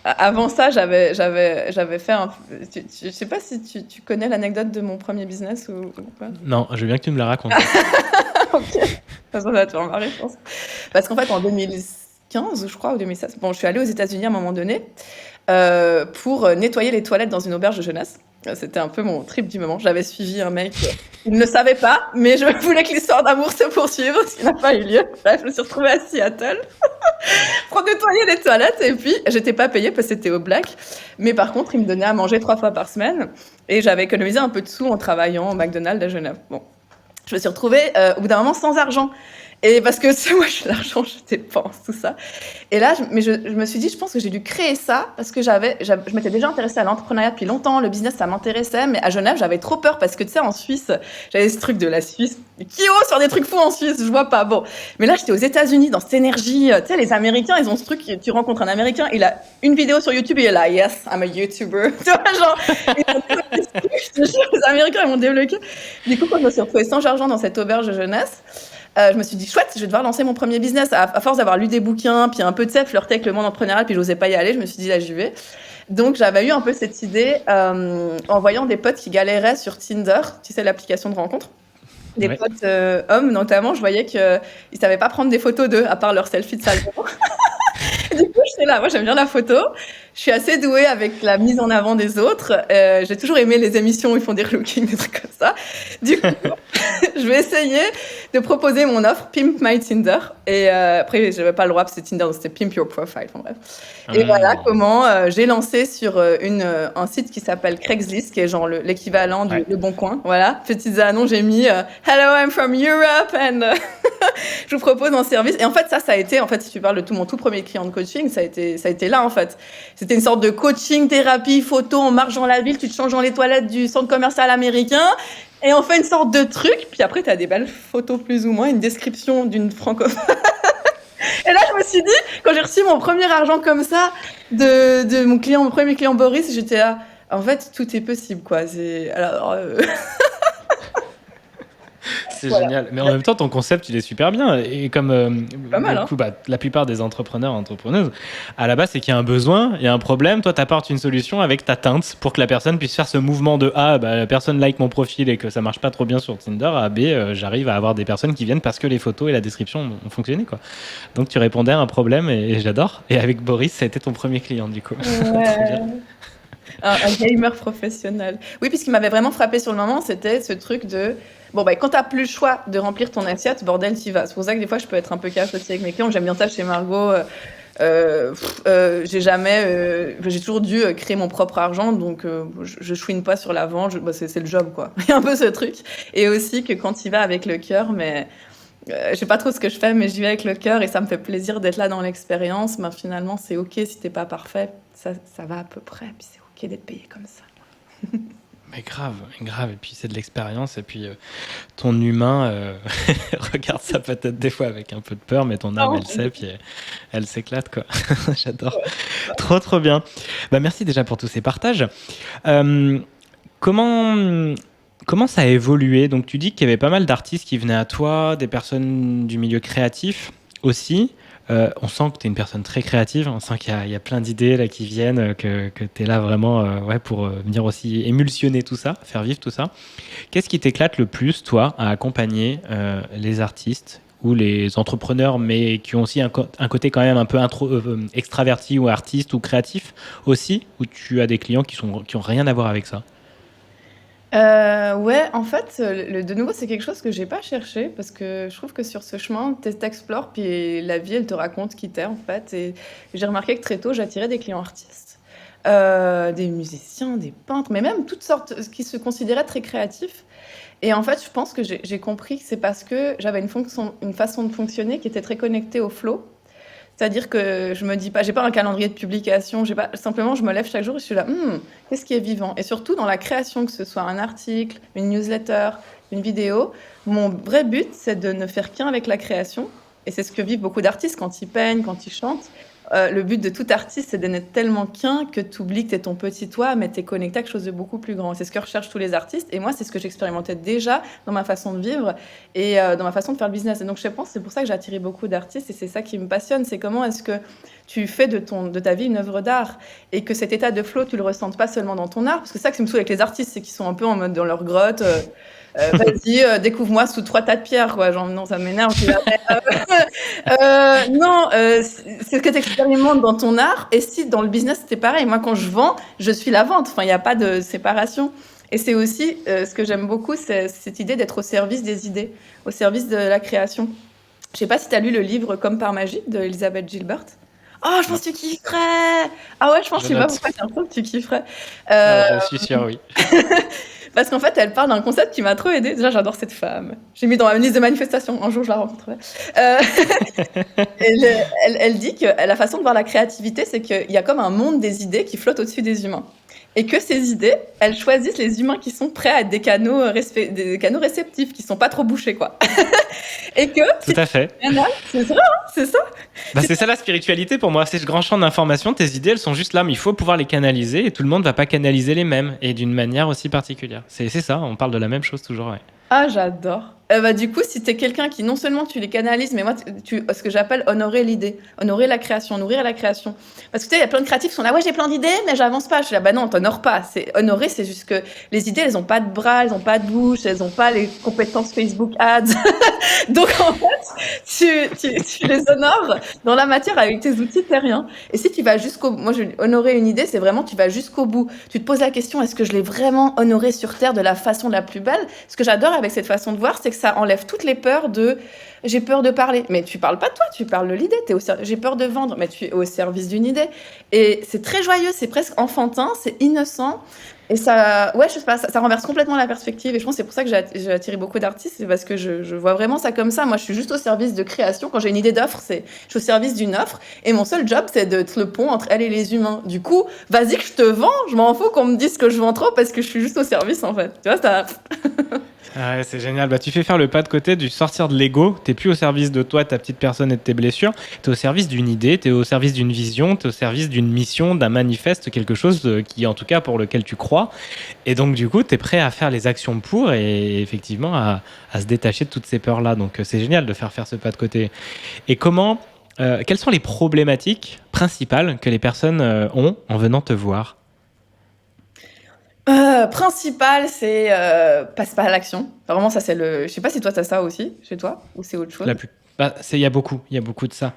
Avant ça, j'avais fait un. Je sais pas si tu connais l'anecdote de mon premier business ou pas. Non, je veux bien que tu me la racontes. Ok. De toute façon, ça va te faire marrer, je pense. Parce qu'en fait, en 2015, je crois, ou 2016, bon, je suis allée aux États-Unis à un moment donné pour nettoyer les toilettes dans une auberge de jeunesse. C'était un peu mon trip du moment. J'avais suivi un mec, il ne le savait pas, mais je voulais que l'histoire d'amour se poursuive, ce qui n'a pas eu lieu. Bref, je me suis retrouvée à Seattle pour nettoyer les toilettes, et puis j'étais pas payée parce que c'était au black. Mais par contre, il me donnait à manger 3 fois par semaine, et j'avais économisé un peu de sous en travaillant au McDonald's à Genève. Bon, je me suis retrouvée au bout d'un moment sans argent. Et parce que moi, je l'argent, je dépense, tout ça. Et là, je me suis dit, je pense que j'ai dû créer ça parce que je m'étais déjà intéressée à l'entrepreneuriat depuis longtemps, le business, ça m'intéressait, mais à Genève, j'avais trop peur parce que, tu sais, en Suisse, j'avais ce truc de la Suisse. Qui ose faire des trucs fous en Suisse? Je vois pas. Bon. Mais là, j'étais aux États-Unis dans cette énergie. Tu sais, les Américains, ils ont ce truc, tu rencontres un Américain, il a une vidéo sur YouTube et il est là, yes, I'm a YouTuber. Tu vois, genre, je te jure, les Américains, ils m'ont débloqué. Du coup, quand je me suis retrouvée sans argent dans cette auberge de jeunesse, je me suis dit, chouette, je vais devoir lancer mon premier business. À force d'avoir lu des bouquins, puis un peu de ça, flirter avec le monde entrepreneurial, puis j'osais pas y aller, je me suis dit, là, j'y vais. Donc, j'avais eu un peu cette idée en voyant des potes qui galéraient sur Tinder, tu sais, l'application de rencontre. Des potes hommes, notamment, je voyais qu'ils savaient pas prendre des photos d'eux, à part leur selfie de salle. Du coup, j'étais là, moi j'aime bien la photo. Je suis assez douée avec la mise en avant des autres. J'ai toujours aimé les émissions où ils font des relooking, des trucs comme ça. Du coup, je vais essayer de proposer mon offre Pimp My Tinder. Et après, j'avais pas le droit parce que c'était Tinder, donc c'était Pimp Your Profile. Enfin, bref. Et voilà comment j'ai lancé sur un site qui s'appelle Craigslist, qui est genre l'équivalent du Le Bon Coin. Voilà, petites annonces, j'ai mis Hello, I'm from Europe and je vous propose un service. Et en fait, ça a été, en fait, si tu parles de mon tout premier client de coaching, ça a été là, en fait. C'était une sorte de coaching, thérapie, photo, on marche dans la ville, tu te changes dans les toilettes du centre commercial américain, et on fait une sorte de truc, puis après, tu as des belles photos plus ou moins, une description d'une francophone. Et là, je me suis dit, quand j'ai reçu mon premier argent comme ça, de mon premier client Boris, j'étais là, en fait, tout est possible, quoi. Alors, C'est génial. Mais en même temps, ton concept, il est super bien. Et comme pas mal, coup, la plupart des entrepreneuses, à la base, c'est qu'il y a un besoin, il y a un problème. Toi, tu apportes une solution avec ta teinte pour que la personne puisse faire ce mouvement de A, la personne like mon profil et que ça marche pas trop bien sur Tinder, à B, j'arrive à avoir des personnes qui viennent parce que les photos et la description ont fonctionné, quoi. Donc, tu répondais à un problème et j'adore. Et avec Boris, ça a été ton premier client, du coup. Ouais. Un gamer professionnel. Oui, puis ce qui m'avait vraiment frappé sur le moment, c'était ce truc de bon, quand t'as plus le choix de remplir ton assiette, bordel, t'y vas. C'est pour ça que des fois, je peux être un peu cash aussi avec mes clients. J'aime bien ça chez Margot. J'ai toujours dû créer mon propre argent, donc je chouine pas sur la vente. C'est le job, quoi. Il y a un peu ce truc. Et aussi que quand t'y vas avec le cœur, mais je sais pas trop ce que je fais, mais j'y vais avec le cœur et ça me fait plaisir d'être là dans l'expérience. Mais finalement, c'est ok si t'es pas parfait, ça va à peu près. Puis c'est ok d'être payé comme ça. Mais grave. Et puis c'est de l'expérience. Et puis ton humain, regarde ça peut-être des fois avec un peu de peur, mais ton âme, elle sait, puis elle s'éclate, quoi. J'adore. Ouais. Trop bien. Merci déjà pour tous ces partages. Comment ça a évolué? Donc tu dis qu'il y avait pas mal d'artistes qui venaient à toi, des personnes du milieu créatif aussi. On sent que tu es une personne très créative, on sent qu'il y a plein d'idées là, qui viennent, que tu es là vraiment pour venir aussi émulsionner tout ça, faire vivre tout ça. Qu'est-ce qui t'éclate le plus, toi, à accompagner les artistes ou les entrepreneurs, mais qui ont aussi un côté quand même un peu extraverti ou artiste ou créatif aussi, où tu as des clients qui ont rien à voir avec ça? Ouais, en fait, de nouveau, c'est quelque chose que j'ai pas cherché parce que je trouve que sur ce chemin, t'explores, puis la vie, elle te raconte qui t'es, en fait. Et j'ai remarqué que très tôt, j'attirais des clients artistes. des musiciens, des peintres, mais même toutes sortes qui se considéraient très créatifs. Et en fait, je pense que j'ai compris que c'est parce que j'avais une façon de fonctionner qui était très connectée au flow. C'est-à-dire que je me dis pas, j'ai pas un calendrier de publication, j'ai pas, simplement je me lève chaque jour et je suis là, qu'est-ce qui est vivant? Et surtout dans la création, que ce soit un article, une newsletter, une vidéo, mon vrai but, c'est de ne faire qu'un avec la création. Et c'est ce que vivent beaucoup d'artistes quand ils peignent, quand ils chantent. Le but de tout artiste, c'est de n'être tellement qu'un que tu oublies que tu es ton petit toi, mais tu es connecté à quelque chose de beaucoup plus grand. C'est ce que recherchent tous les artistes. Et moi, c'est ce que j'expérimentais déjà dans ma façon de vivre et dans ma façon de faire le business. Et donc, je pense que c'est pour ça que j'ai attiré beaucoup d'artistes et c'est ça qui me passionne. C'est comment est-ce que tu fais de ta vie une œuvre d'art et que cet état de flow, tu le ressentes pas seulement dans ton art. Parce que c'est ça qui me saoule avec les artistes, c'est qu'ils sont un peu en mode dans leur grotte. Vas-y, découvre-moi sous 3 tas de pierres, quoi. Genre, non, ça m'énerve. Non, c'est ce que tu expérimentes dans ton art. Et si dans le business, c'était pareil. Moi, quand je vends, je suis la vente. Enfin, il n'y a pas de séparation. Et c'est aussi ce que j'aime beaucoup, c'est cette idée d'être au service des idées, au service de la création. Je sais pas si tu as lu le livre Comme par magie de Elizabeth Gilbert. Oh, je pense que tu kifferais! Ah ouais, je pense, je sais pas pourquoi, c'est un truc que tu kifferais. Je suis sûr, oui. Parce qu'en fait, elle parle d'un concept qui m'a trop aidée. Déjà, j'adore cette femme. J'ai mis dans ma liste de manifestations. Un jour, je la rencontrerai. Elle dit que la façon de voir la créativité, c'est qu'il y a comme un monde des idées qui flotte au-dessus des humains. Et que ces idées, elles choisissent les humains qui sont prêts à être des canaux réceptifs, qui sont pas trop bouchés, quoi. Et que... Tout à fait. C'est ça, hein, c'est ça. C'est ça la spiritualité pour moi, c'est ce grand champ d'information, tes idées elles sont juste là, mais il faut pouvoir les canaliser et tout le monde va pas canaliser les mêmes et d'une manière aussi particulière. C'est ça, on parle de la même chose toujours, ouais. Ah, j'adore. Du coup, si t'es quelqu'un qui non seulement tu les canalises, mais moi, ce que j'appelle honorer l'idée, honorer la création, nourrir la création. Parce que tu sais, il y a plein de créatifs qui sont là, ouais, j'ai plein d'idées, mais j'avance pas. Je suis là, bah non, t'honores pas. Honorer, c'est juste que les idées, elles ont pas de bras, elles ont pas de bouche, elles ont pas les compétences Facebook Ads. Donc, en fait, tu les honores dans la matière avec tes outils terriens. Et si tu vas moi, honorer une idée, c'est vraiment, tu vas jusqu'au bout. Tu te poses la question, est-ce que je l'ai vraiment honorée sur Terre de la façon la plus belle? Ce que j'adore avec cette façon de voir, c'est que ça enlève toutes les peurs de j'ai peur de parler, mais tu parles pas de toi, tu parles de l'idée, j'ai peur de vendre, mais tu es au service d'une idée. Et c'est très joyeux, c'est presque enfantin, c'est innocent. Et ça, ouais, je sais pas, ça renverse complètement la perspective. Et je pense que c'est pour ça que j'ai attiré beaucoup d'artistes, c'est parce que je vois vraiment ça comme ça. Moi, je suis juste au service de création. Quand j'ai une idée d'offre, je suis au service d'une offre. Et mon seul job, c'est d'être le pont entre elle et les humains. Du coup, vas-y que je te vends, je m'en fous qu'on me dise que je vends trop parce que je suis juste au service, en fait. Tu vois, ça... Ouais, c'est génial. Tu fais faire le pas de côté du sortir de l'ego. T'es plus au service de toi, de ta petite personne et de tes blessures. T'es au service d'une idée, t'es au service d'une vision, t'es au service d'une mission, d'un manifeste, quelque chose qui, en tout cas, pour lequel tu crois. Et donc, du coup, t'es prêt à faire les actions pour et effectivement à se détacher de toutes ces peurs-là. Donc, c'est génial de faire ce pas de côté. Et quelles sont les problématiques principales que les personnes ont en venant te voir ? Principal, c'est passe pas à l'action. Vraiment, ça c'est je sais pas si toi t'as ça aussi chez toi ou c'est autre chose. Il y a beaucoup de ça.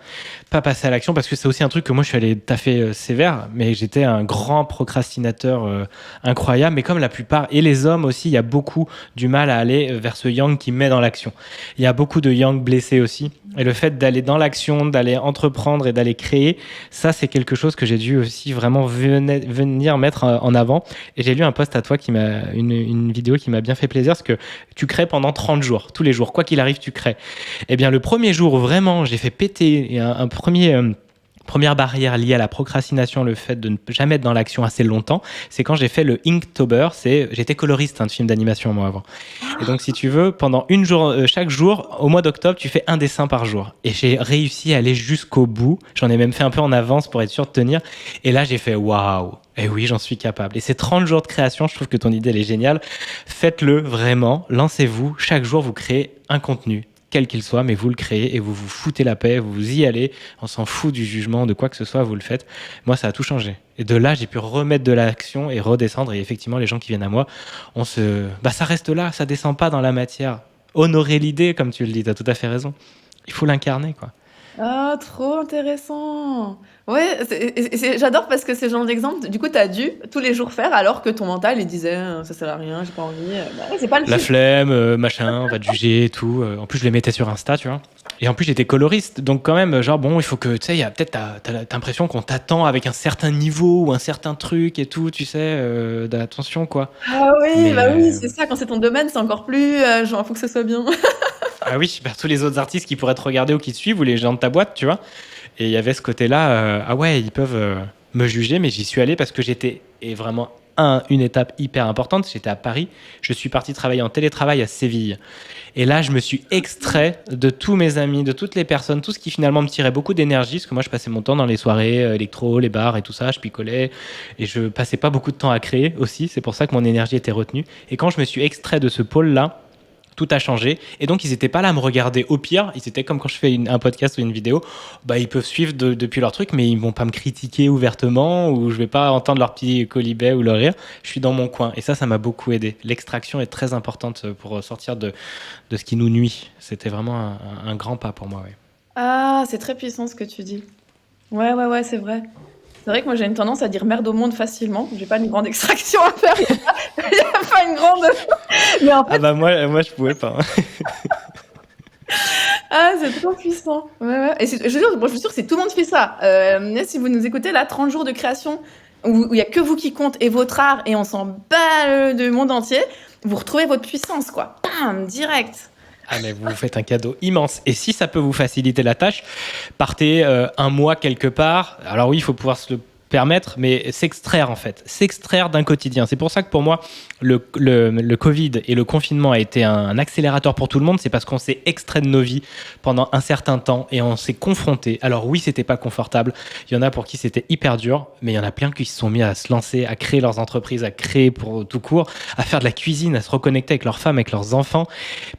Pas passer à l'action parce que c'est aussi un truc que moi je suis allé taffer sévère, mais j'étais un grand procrastinateur incroyable. Mais comme la plupart, et les hommes aussi, il y a beaucoup du mal à aller vers ce yang qui met dans l'action. Il y a beaucoup de yang blessés aussi. Et le fait d'aller dans l'action, d'aller entreprendre et d'aller créer, ça c'est quelque chose que j'ai dû aussi vraiment venir mettre en avant. Et j'ai lu un post à toi une vidéo qui m'a bien fait plaisir, parce que tu crées pendant 30 jours, tous les jours, quoi qu'il arrive, tu crées. Eh bien, le premier jour où vraiment j'ai fait péter première barrière liée à la procrastination, le fait de ne jamais être dans l'action assez longtemps, c'est quand j'ai fait le Inktober. J'étais coloriste de film d'animation moi avant. Et donc si tu veux, pendant chaque jour, au mois d'octobre, tu fais un dessin par jour. Et j'ai réussi à aller jusqu'au bout. J'en ai même fait un peu en avance pour être sûr de tenir. Et là, j'ai fait waouh. Et oui, j'en suis capable. Et ces 30 jours de création, je trouve que ton idée elle est géniale. Faites-le vraiment, lancez-vous. Chaque jour, vous créez un contenu, quel qu'il soit, mais vous le créez et vous vous foutez la paix, vous y allez, on s'en fout du jugement, de quoi que ce soit, vous le faites. Moi, ça a tout changé. Et de là, j'ai pu remettre de l'action et redescendre. Et effectivement, les gens qui viennent à moi, ça reste là, ça descend pas dans la matière. Honorer l'idée, comme tu le dis, t'as tout à fait raison. Il faut l'incarner, quoi. Ah, trop intéressant. Ouais, j'adore parce que c'est le genre d'exemple, du coup, tu as dû tous les jours faire alors que ton mental, il disait ça sert à rien, j'ai pas envie. Bah, ouais, c'est pas le La filtre. flemme, machin, on va te juger et tout. En plus, je les mettais sur Insta, tu vois. Et en plus, j'étais coloriste, donc quand même, genre, bon, il faut que, tu sais, il y a peut-être, t'as l'impression qu'on t'attend avec un certain niveau ou un certain truc et tout, tu sais, d'attention, quoi. Ah oui, Mais, bah oui, c'est ça, quand c'est ton domaine, c'est encore plus, genre, faut que ce soit bien. ah oui, tous les autres artistes qui pourraient te regarder ou qui te suivent ou les gens de ta boîte, tu vois. Et il y avait ce côté-là, ah ouais, ils peuvent me juger, mais j'y suis allé parce que j'étais, et vraiment, une étape hyper importante, j'étais à Paris, je suis parti travailler en télétravail à Séville. Et là, je me suis extrait de tous mes amis, de toutes les personnes, tout ce qui finalement me tirait beaucoup d'énergie, parce que moi, je passais mon temps dans les soirées électro, les bars et tout ça, je picolais, et je passais pas beaucoup de temps à créer aussi, c'est pour ça que mon énergie était retenue. Et quand je me suis extrait de ce pôle-là, tout a changé. Et donc, ils n'étaient pas là à me regarder. Au pire, ils étaient comme quand je fais un podcast ou une vidéo, bah, ils peuvent suivre depuis leur truc, mais ils vont pas me critiquer ouvertement ou je vais pas entendre leur petit colibet ou leur rire. Je suis dans mon coin. Et ça m'a beaucoup aidé. L'extraction est très importante pour sortir de ce qui nous nuit. C'était vraiment un grand pas pour moi. Ouais. Ah, c'est très puissant ce que tu dis. Ouais, ouais, ouais, c'est vrai. C'est vrai que moi j'ai une tendance à dire merde au monde facilement. J'ai pas une grande extraction à faire. Il y a pas une grande. Mais en Ah fait, bah moi je pouvais pas. ah, c'est trop puissant. Ouais, ouais. Et je veux dire, moi, je suis sûre que si tout le monde fait ça, si vous nous écoutez là, 30 jours de création, où il y a que vous qui compte et votre art, et on s'en bat du monde entier, vous retrouvez votre puissance, quoi. Bam, direct. Ah mais vous vous faites un cadeau immense. Et si ça peut vous faciliter la tâche, partez un mois quelque part. Alors oui, il faut pouvoir se le permettre, mais s'extraire en fait. S'extraire d'un quotidien. C'est pour ça que pour moi, le Covid et le confinement a été un accélérateur pour tout le monde. C'est parce qu'on s'est extrait de nos vies pendant un certain temps et on s'est confronté. Alors oui, c'était pas confortable. Il y en a pour qui c'était hyper dur, mais il y en a plein qui se sont mis à se lancer, à créer leurs entreprises, à créer pour tout court, à faire de la cuisine, à se reconnecter avec leurs femmes, avec leurs enfants.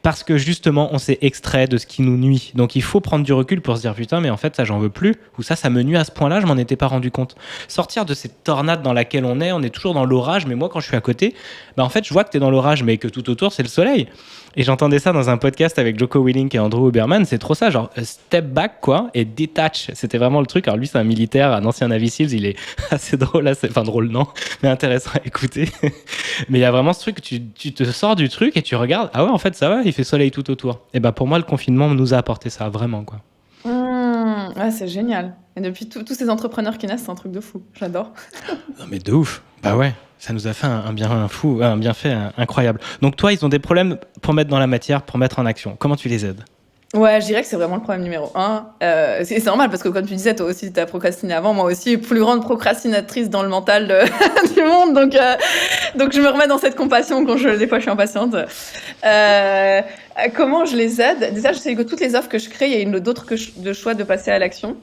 Parce que justement, on s'est extrait de ce qui nous nuit. Donc il faut prendre du recul pour se dire putain, mais en fait, ça, j'en veux plus. Ou ça me nuit à ce point-là, je m'en étais pas rendu compte. Sortir de cette tornade dans laquelle on est toujours dans l'orage, mais moi, quand je suis à côté, bah, en fait, je vois que tu es dans l'orage, mais que tout autour, c'est le soleil. Et j'entendais ça dans un podcast avec Joko Willink et Andrew Huberman, c'est trop ça, genre step back, quoi, et detach. C'était vraiment le truc. Alors lui, c'est un militaire, un ancien Navy Seals, il est assez drôle, enfin drôle, non, mais intéressant à écouter. Mais il y a vraiment ce truc, tu te sors du truc et tu regardes, ah ouais, en fait, ça va, il fait soleil tout autour. Et bah pour moi, le confinement nous a apporté ça, vraiment, quoi. Ouais, c'est génial. Et depuis tous ces entrepreneurs qui naissent, c'est un truc de fou. J'adore. Non mais de ouf. Bah ouais, ça nous a fait un bien fou, un bienfait incroyable. Donc toi, ils ont des problèmes pour mettre dans la matière, pour mettre en action. Comment tu les aides? Ouais, je dirais que c'est vraiment le problème numéro un. C'est normal parce que comme tu disais, toi aussi, tu as procrastiné avant, moi aussi, plus grande procrastinatrice dans le mental du monde. Donc je me remets dans cette compassion quand des fois je suis impatiente. Comment je les aide? Déjà, je sais que toutes les offres que je crée, il y a d'autres de choix de passer à l'action.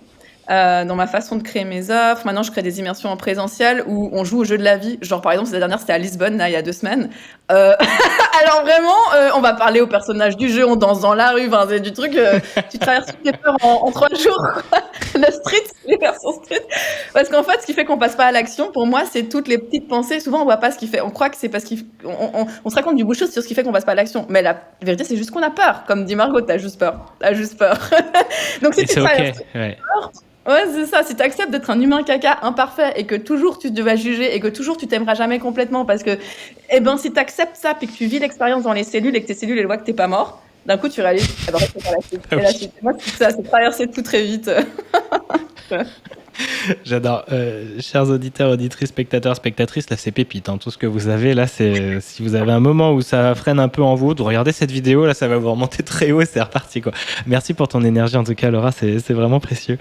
Dans ma façon de créer mes offres. Maintenant, je crée des immersions en présentiel où on joue au jeu de la vie. Genre, par exemple, la dernière, c'était à Lisbonne, là, il y a 2 semaines. Alors vraiment, on va parler aux personnages du jeu, on danse dans la rue, enfin, c'est du truc, tu traverses toutes les peurs en 3 jours, quoi. Le street, les versions street. Parce qu'en fait, ce qui fait qu'on passe pas à l'action, pour moi, c'est toutes les petites pensées. Souvent, on voit pas ce qui fait. On croit que c'est parce on se raconte du bouchon sur ce qui fait qu'on passe pas à l'action. Mais la vérité, c'est juste qu'on a peur. Comme dit Margot, t'as juste peur. T'as juste peur. Donc, si Et tu c'est traverses ok, ouais. ouais, c'est ça. Si tu acceptes d'être un humain caca imparfait et que toujours tu te vas juger et que toujours tu t'aimeras jamais complètement parce que, eh ben, si tu acceptes ça puis que tu vis l'expérience dans les cellules et que tes cellules elles voient que t'es pas mort, d'un coup tu réalises, eh ben, c'est pas la suite. Ah Et la oui. suite. Moi, c'est ça, c'est traverser tout très vite. J'adore. Chers auditeurs, auditrices, spectateurs, spectatrices, là c'est pépite. Hein. Tout ce que vous avez là, c'est si vous avez un moment où ça freine un peu en vous, de regarder cette vidéo, là ça va vous remonter très haut et c'est reparti, quoi. Merci pour ton énergie en tout cas, Laura, c'est vraiment précieux.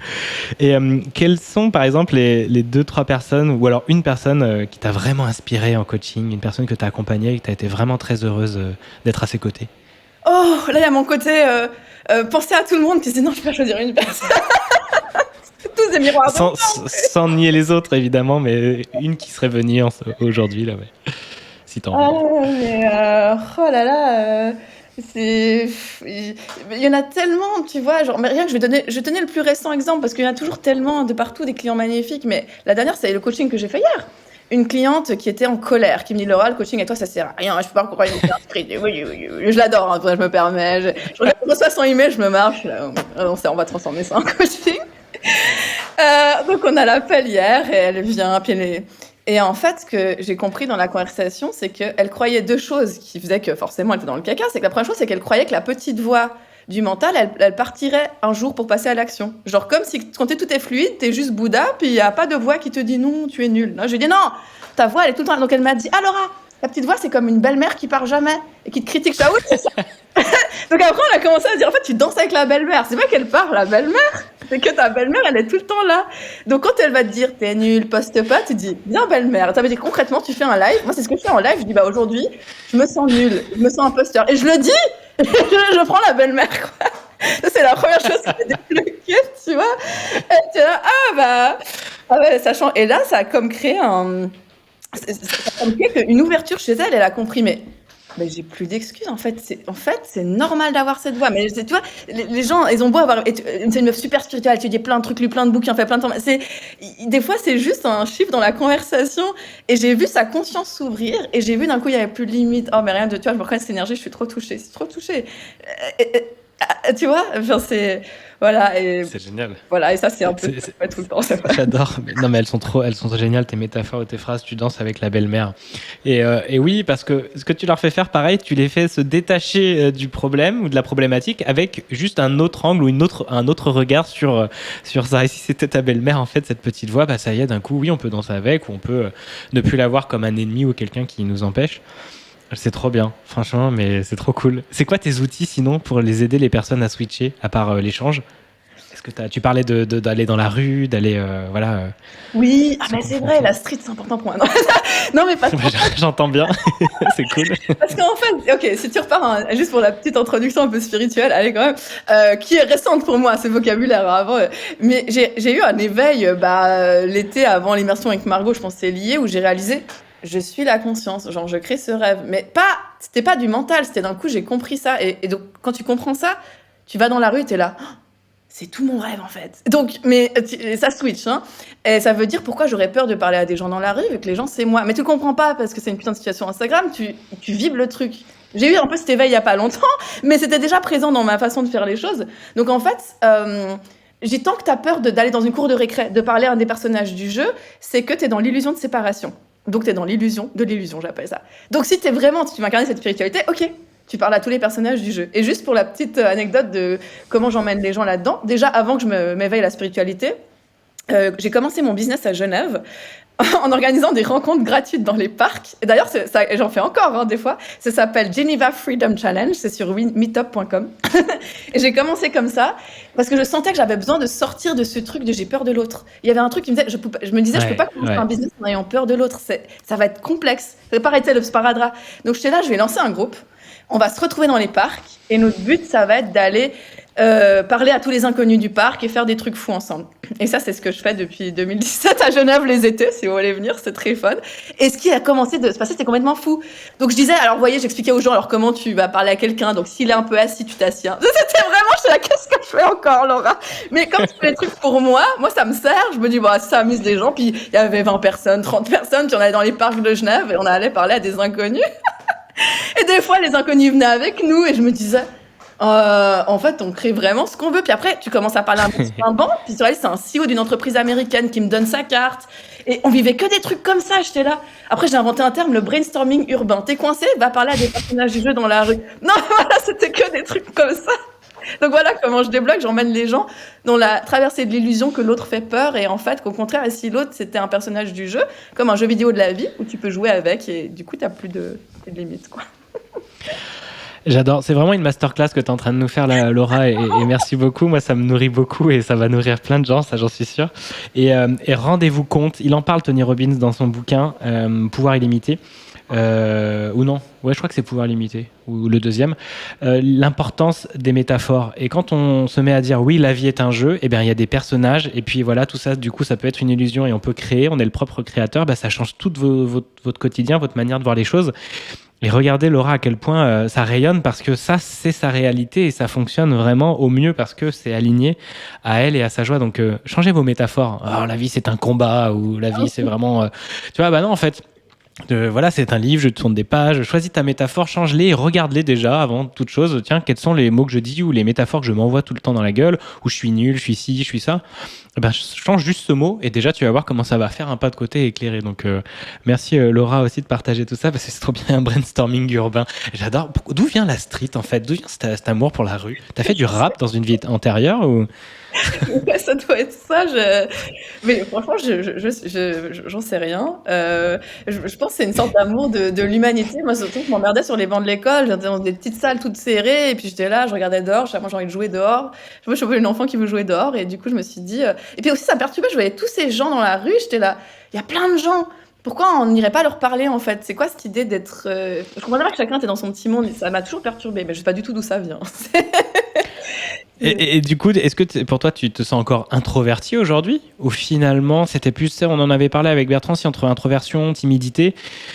Et quelles sont par exemple les 2-3 personnes ou alors une personne qui t'a vraiment inspiré en coaching, une personne que tu as accompagnée et que tu as été vraiment très heureuse d'être à ses côtés? Oh, là, il y a mon côté penser à tout le monde, puis sinon je peux pas choisir une personne. Tous des miroirs. Sans nier les autres évidemment, mais une qui serait venue aujourd'hui là, ouais. Si t'as envie. Mais oh là là, il y en a tellement, tu vois, genre, mais rien que je vais donner le plus récent exemple parce qu'il y en a toujours tellement de partout des clients magnifiques. Mais la dernière, c'est le coaching que j'ai fait hier. une cliente qui était en colère, qui me dit Laura, le coaching avec toi, ça sert à rien, je peux pas croire une inscrite. Oui, je l'adore, hein, je me permets. Je reçois son email, je me marche. On va transformer ça en coaching. Donc on a l'appel hier et elle vient. Et en fait, ce que j'ai compris dans la conversation, c'est qu'elle croyait deux choses qui faisaient que forcément elle était dans le caca. C'est que la première chose, c'est qu'elle croyait que la petite voix du mental, elle partirait un jour pour passer à l'action. Genre comme si quand tout est fluide, t'es juste Bouddha, puis il n'y a pas de voix qui te dit non, tu es nul. Non, je lui ai dit non, ta voix elle est tout le temps. Donc elle m'a dit, ah Laura, la petite voix c'est comme une belle-mère qui part jamais et qui te critique. Je dis, ah oui, c'est ça. Donc après on a commencé à dire, en fait tu danses avec la belle-mère. C'est pas qu'elle part, la belle-mère, c'est que ta belle-mère elle est tout le temps là. Donc quand elle va te dire t'es nul, poste pas, tu dis bien belle-mère. Ça veut dire concrètement tu fais un live. Moi c'est ce que je fais en live. Je dis bah aujourd'hui je me sens nul, je me sens imposteur et je le dis. Je prends la belle-mère, quoi. Ça, c'est la première chose qui m'a débloquée, tu vois. Et tu es là, sachant. Et là, ça a comme créé une ouverture chez elle. Elle a compris, mais j'ai plus d'excuses, en fait. C'est normal d'avoir cette voix. Mais tu vois, les gens, ils ont beau avoir. C'est une meuf super spirituelle, elle étudie plein de trucs, lu plein de bouquins, fait plein de formations. Des fois, c'est juste un chiffre dans la conversation. Et j'ai vu sa conscience s'ouvrir. Et j'ai vu d'un coup, il n'y avait plus de limite. Oh, mais rien de. Tu vois, je me reconnais cette énergie, je suis trop touchée. C'est trop touchée. Tu vois, enfin, c'est. Voilà. Et, c'est génial. Voilà, et ça, c'est un peu tout le temps. J'adore. Non, mais elles sont trop géniales, tes métaphores et tes phrases. Tu danses avec la belle-mère. Et oui, parce que ce que tu leur fais faire, pareil, tu les fais se détacher du problème ou de la problématique avec juste un autre angle ou un autre regard sur ça. Et si c'était ta belle-mère, en fait, cette petite voix, bah, ça y est, d'un coup, oui, on peut danser avec ou on peut ne plus la voir comme un ennemi ou quelqu'un qui nous empêche. C'est trop bien, franchement, mais c'est trop cool. C'est quoi tes outils sinon pour les aider les personnes à switcher, à part l'échange? Est-ce que tu parlais d'aller dans la rue, d'aller voilà. Oui, mais c'est vrai, la street c'est important pour moi. Non mais parce que j'entends bien, c'est cool. Parce qu'en fait, ok, si tu repars juste pour la petite introduction un peu spirituelle, allez quand même, qui est récente pour moi, ce vocabulaire avant. Mais j'ai eu un éveil, l'été avant l'immersion avec Margot, je pense que c'est lié, où j'ai réalisé. Je suis la conscience, genre je crée ce rêve, mais c'était pas du mental, c'était d'un coup j'ai compris ça, et donc quand tu comprends ça, tu vas dans la rue et t'es là, oh, c'est tout mon rêve en fait. Donc, mais ça switch, hein, et ça veut dire pourquoi j'aurais peur de parler à des gens dans la rue, vu que les gens c'est moi, mais tu comprends pas parce que c'est une putain de situation Instagram, tu vibres le truc. J'ai eu un peu cet éveil il y a pas longtemps, mais c'était déjà présent dans ma façon de faire les choses, donc en fait... j'ai tant que t'as peur d'aller dans une cour de récré, de parler à un des personnages du jeu, c'est que t'es dans l'illusion de séparation. Donc, t'es dans l'illusion de l'illusion, j'appelle ça. Donc, si tu veux incarner cette spiritualité, ok, tu parles à tous les personnages du jeu. Et juste pour la petite anecdote de comment j'emmène les gens là-dedans, déjà, avant que je m'éveille à la spiritualité, j'ai commencé mon business à Genève en organisant des rencontres gratuites dans les parcs. Et d'ailleurs, j'en fais encore des fois. Ça s'appelle Geneva Freedom Challenge. C'est sur meetup.com. Et j'ai commencé comme ça parce que je sentais que j'avais besoin de sortir de ce truc de j'ai peur de l'autre. Il y avait un truc qui me disait, je me disais, je peux pas commencer un business en ayant peur de l'autre. Ça va être complexe. Ça va pas arrêter le sparadrap. Donc j'étais là, je vais lancer un groupe. On va se retrouver dans les parcs. Et notre but, ça va être d'aller parler à tous les inconnus du parc et faire des trucs fous ensemble. Et ça, c'est ce que je fais depuis 2017 à Genève les étés, si vous voulez venir, c'est très fun. Et ce qui a commencé de se passer, c'était complètement fou. Donc je disais, alors vous voyez, j'expliquais aux gens, alors comment tu vas parler à quelqu'un, donc s'il est un peu assis, tu t'assieds. C'était vraiment, je suis là, qu'est-ce que je fais encore, Laura? Mais quand je fais les trucs pour moi ça me sert, je me dis, ça amuse les gens, puis il y avait 20 personnes, 30 personnes, puis on allait dans les parcs de Genève et on allait parler à des inconnus. Et des fois, les inconnus venaient avec nous et je me disais, en fait, on crée vraiment ce qu'on veut. Puis après, tu commences à parler un peu sur un banc. Puis sur elle, c'est un CEO d'une entreprise américaine qui me donne sa carte. Et on vivait que des trucs comme ça. J'étais là. Après, j'ai inventé un terme, le brainstorming urbain. T'es coincé, va parler à des personnages du jeu dans la rue. Non, voilà, c'était que des trucs comme ça. Donc voilà comment je débloque. J'emmène les gens dans la traversée de l'illusion que l'autre fait peur. Et en fait, qu'au contraire, si l'autre, c'était un personnage du jeu, comme un jeu vidéo de la vie, où tu peux jouer avec. Et du coup, t'as plus de limites, quoi. J'adore, c'est vraiment une masterclass que tu es en train de nous faire là, Laura, et merci beaucoup. Moi, ça me nourrit beaucoup et ça va nourrir plein de gens, ça j'en suis sûr. Et rendez-vous compte, il en parle Tony Robbins dans son bouquin Pouvoir illimité, ou non, ouais, je crois que c'est Pouvoir illimité, ou le deuxième, l'importance des métaphores. Et quand on se met à dire oui, la vie est un jeu, eh bien il y a des personnages, et puis voilà, tout ça, du coup, ça peut être une illusion et on peut créer, on est le propre créateur, ça change tout votre quotidien, votre manière de voir les choses. Et regardez Laura à quel point ça rayonne parce que ça, c'est sa réalité et ça fonctionne vraiment au mieux parce que c'est aligné à elle et à sa joie. Donc, changez vos métaphores. Oh, la vie, c'est un combat ou la vie, c'est vraiment... Tu vois, bah non, en fait, voilà, c'est un livre, je tourne des pages, choisis ta métaphore, change-les et regarde-les déjà avant toute chose. Tiens, quels sont les mots que je dis ou les métaphores que je m'envoie tout le temps dans la gueule, où je suis nul, je suis ci, je suis ça. Eh ben, change juste ce mot et déjà tu vas voir comment ça va faire un pas de côté éclairé. Donc merci Laura aussi de partager tout ça parce que c'est trop bien un brainstorming urbain. J'adore. D'où vient la street en fait? D'où vient cet amour pour la rue? T'as fait du rap dans une vie antérieure ou... Ouais, ça doit être ça. Mais franchement, j'en sais rien. Je pense que c'est une sorte d'amour de l'humanité. Moi, surtout, je m'emmerdais sur les bancs de l'école. J'étais dans des petites salles toutes serrées. Et puis, j'étais là, je regardais dehors. Moi, j'ai envie de jouer dehors. Je suis une enfant qui veut jouer dehors. Et du coup, je me suis dit... Et puis aussi, ça me perturbait. Je voyais tous ces gens dans la rue. J'étais là, il y a plein de gens. Pourquoi on n'irait pas leur parler, en fait? C'est quoi cette idée d'être... Je comprenais pas que chacun était dans son petit monde. Ça m'a toujours perturbée. Mais je sais pas du tout d'où ça vient. Et du coup, est-ce que pour toi, tu te sens encore introverti aujourd'hui? Ou finalement, c'était plus ça, on en avait parlé avec Bertrand, si entre introversion, timidité,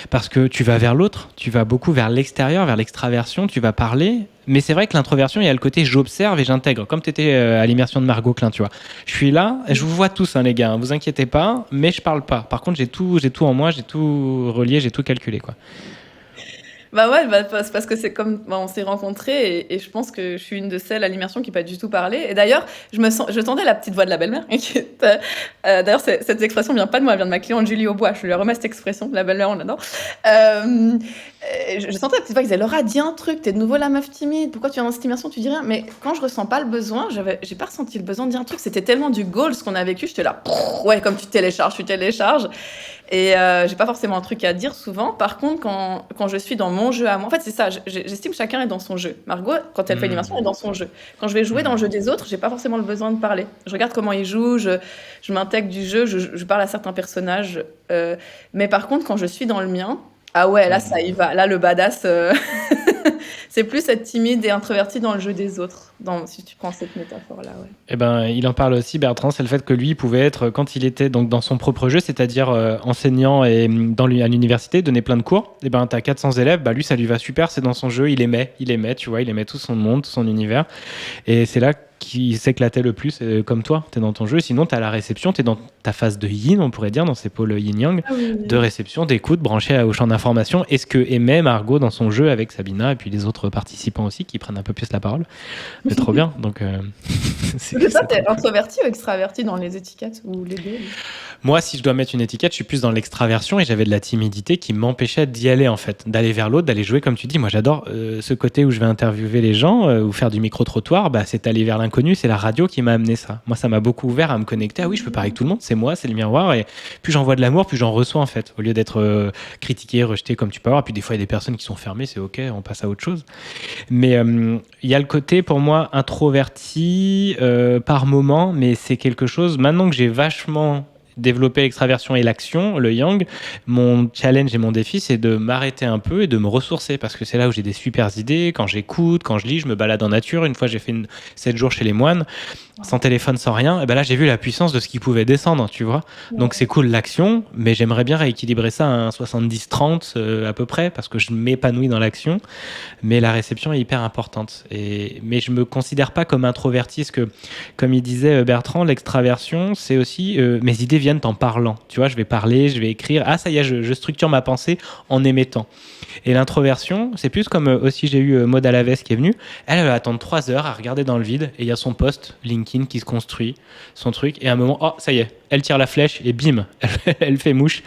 parce que tu vas vers l'autre, tu vas beaucoup vers l'extérieur, vers l'extraversion, tu vas parler. Mais c'est vrai que l'introversion, il y a le côté j'observe et j'intègre, comme tu étais à l'immersion de Margot Klein, tu vois. Je suis là, je vous vois tous, hein, les gars, hein, vous inquiétez pas, mais je parle pas. Par contre, j'ai tout en moi, j'ai tout relié, j'ai tout calculé, quoi. Bah ouais, c'est parce que c'est comme on s'est rencontrés et je pense que je suis une de celles à l'immersion qui n'a pas du tout parlé. Et d'ailleurs, je tendais la petite voix de la belle-mère. D'ailleurs, cette expression vient pas de moi, elle vient de ma cliente Julie Aubois. Je lui remets cette expression, la belle-mère, on adore. Je sentais la petite voix qui disait Laura, dis un truc, t'es de nouveau la meuf timide, pourquoi tu es dans cette immersion, tu dis rien. Mais quand je ressens pas le besoin, j'ai pas ressenti le besoin de dire un truc. C'était tellement du goal ce qu'on a vécu, j'étais là, ouais, comme tu télécharges. Et j'ai pas forcément un truc à dire souvent. Par contre, quand je suis dans mon jeu à moi, en fait, c'est ça, j'estime que chacun est dans son jeu. Margot, quand elle fait l'immersion, elle est dans son jeu. Quand je vais jouer dans le jeu des autres, j'ai pas forcément le besoin de parler. Je regarde comment ils jouent, je m'intègre du jeu, je parle à certains personnages. Mais par contre, quand je suis dans le mien, ah ouais, là, ça y va. Là, le badass, c'est plus être timide et introverti dans le jeu des autres, si tu prends cette métaphore-là, ouais. Eh ben, il en parle aussi, Bertrand, c'est le fait que lui, il pouvait être, quand il était donc dans son propre jeu, c'est-à-dire enseignant et à l'université, donner plein de cours, eh ben, t'as 400 élèves, bah, lui, ça lui va super, c'est dans son jeu, il aimait, tu vois, il aimait tout son monde, tout son univers. Et c'est là qui s'éclatait le plus, comme toi, t'es dans ton jeu. Sinon, t'as la réception, t'es dans ta phase de yin, on pourrait dire, dans ces pôles yin-yang, de réception, d'écoute, branché au champ d'information. Et ce que aimait Margot dans son jeu avec Sabina et puis les autres participants aussi qui prennent un peu plus la parole. C'est trop bien. Donc, c'est ça, t'es introverti ou extraverti dans les étiquettes ou les deux? Moi, si je dois mettre une étiquette, je suis plus dans l'extraversion et j'avais de la timidité qui m'empêchait d'y aller, en fait, d'aller vers l'autre, d'aller jouer, comme tu dis. Moi, j'adore ce côté où je vais interviewer les gens ou faire du micro-trottoir. Bah, c'est aller vers l'inconnu, c'est la radio qui m'a amené ça. Moi, ça m'a beaucoup ouvert à me connecter. Ah oui, je peux parler avec tout le monde, c'est moi, c'est le miroir. Et plus j'envoie de l'amour, plus j'en reçois, en fait. Au lieu d'être critiqué, rejeté comme tu peux avoir. Puis des fois, il y a des personnes qui sont fermées, c'est OK, on passe à autre chose. Mais il y a le côté, pour moi, introverti par moment, mais c'est quelque chose, maintenant que j'ai vachement développer l'extraversion et l'action, le yang, mon challenge et mon défi, c'est de m'arrêter un peu et de me ressourcer parce que c'est là où j'ai des super idées. Quand j'écoute, quand je lis, je me balade en nature. Une fois, j'ai fait 7 jours chez les moines, sans téléphone, sans rien. Et ben là, j'ai vu la puissance de ce qui pouvait descendre, tu vois. Donc, c'est cool l'action, mais j'aimerais bien rééquilibrer ça à un 70-30 à peu près parce que je m'épanouis dans l'action. Mais la réception est hyper importante. Mais je me considère pas comme introverti parce que, comme il disait Bertrand, l'extraversion, c'est aussi mes idées viennent en parlant. Tu vois, je vais parler, je vais écrire. Ah, ça y est, je structure ma pensée en émettant. Et l'introversion, c'est plus comme aussi j'ai eu Maud Alaves qui est venue. Elle va attendre 3 heures à regarder dans le vide et il y a son post LinkedIn qui se construit, son truc. Et à un moment, oh, ça y est, elle tire la flèche et bim, elle fait mouche.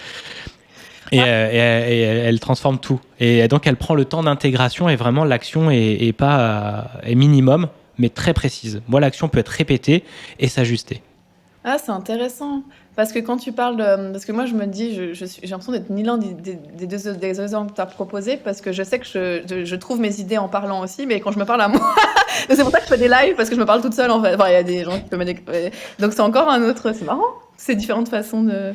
Et elle transforme tout. Et donc, elle prend le temps d'intégration et vraiment, l'action est minimum, mais très précise. Moi, l'action peut être répétée et s'ajuster. Ah, c'est intéressant. Parce que quand tu parles parce que moi, je me dis, j'ai l'impression d'être ni l'un des deux exemples que tu as proposés, parce que je sais que je trouve mes idées en parlant aussi, mais quand je me parle à moi, c'est pour ça que je fais des lives, parce que je me parle toute seule, en fait. Enfin, il y a des gens qui peuvent m'aider. Donc, c'est encore un autre... C'est marrant. ces différentes façons de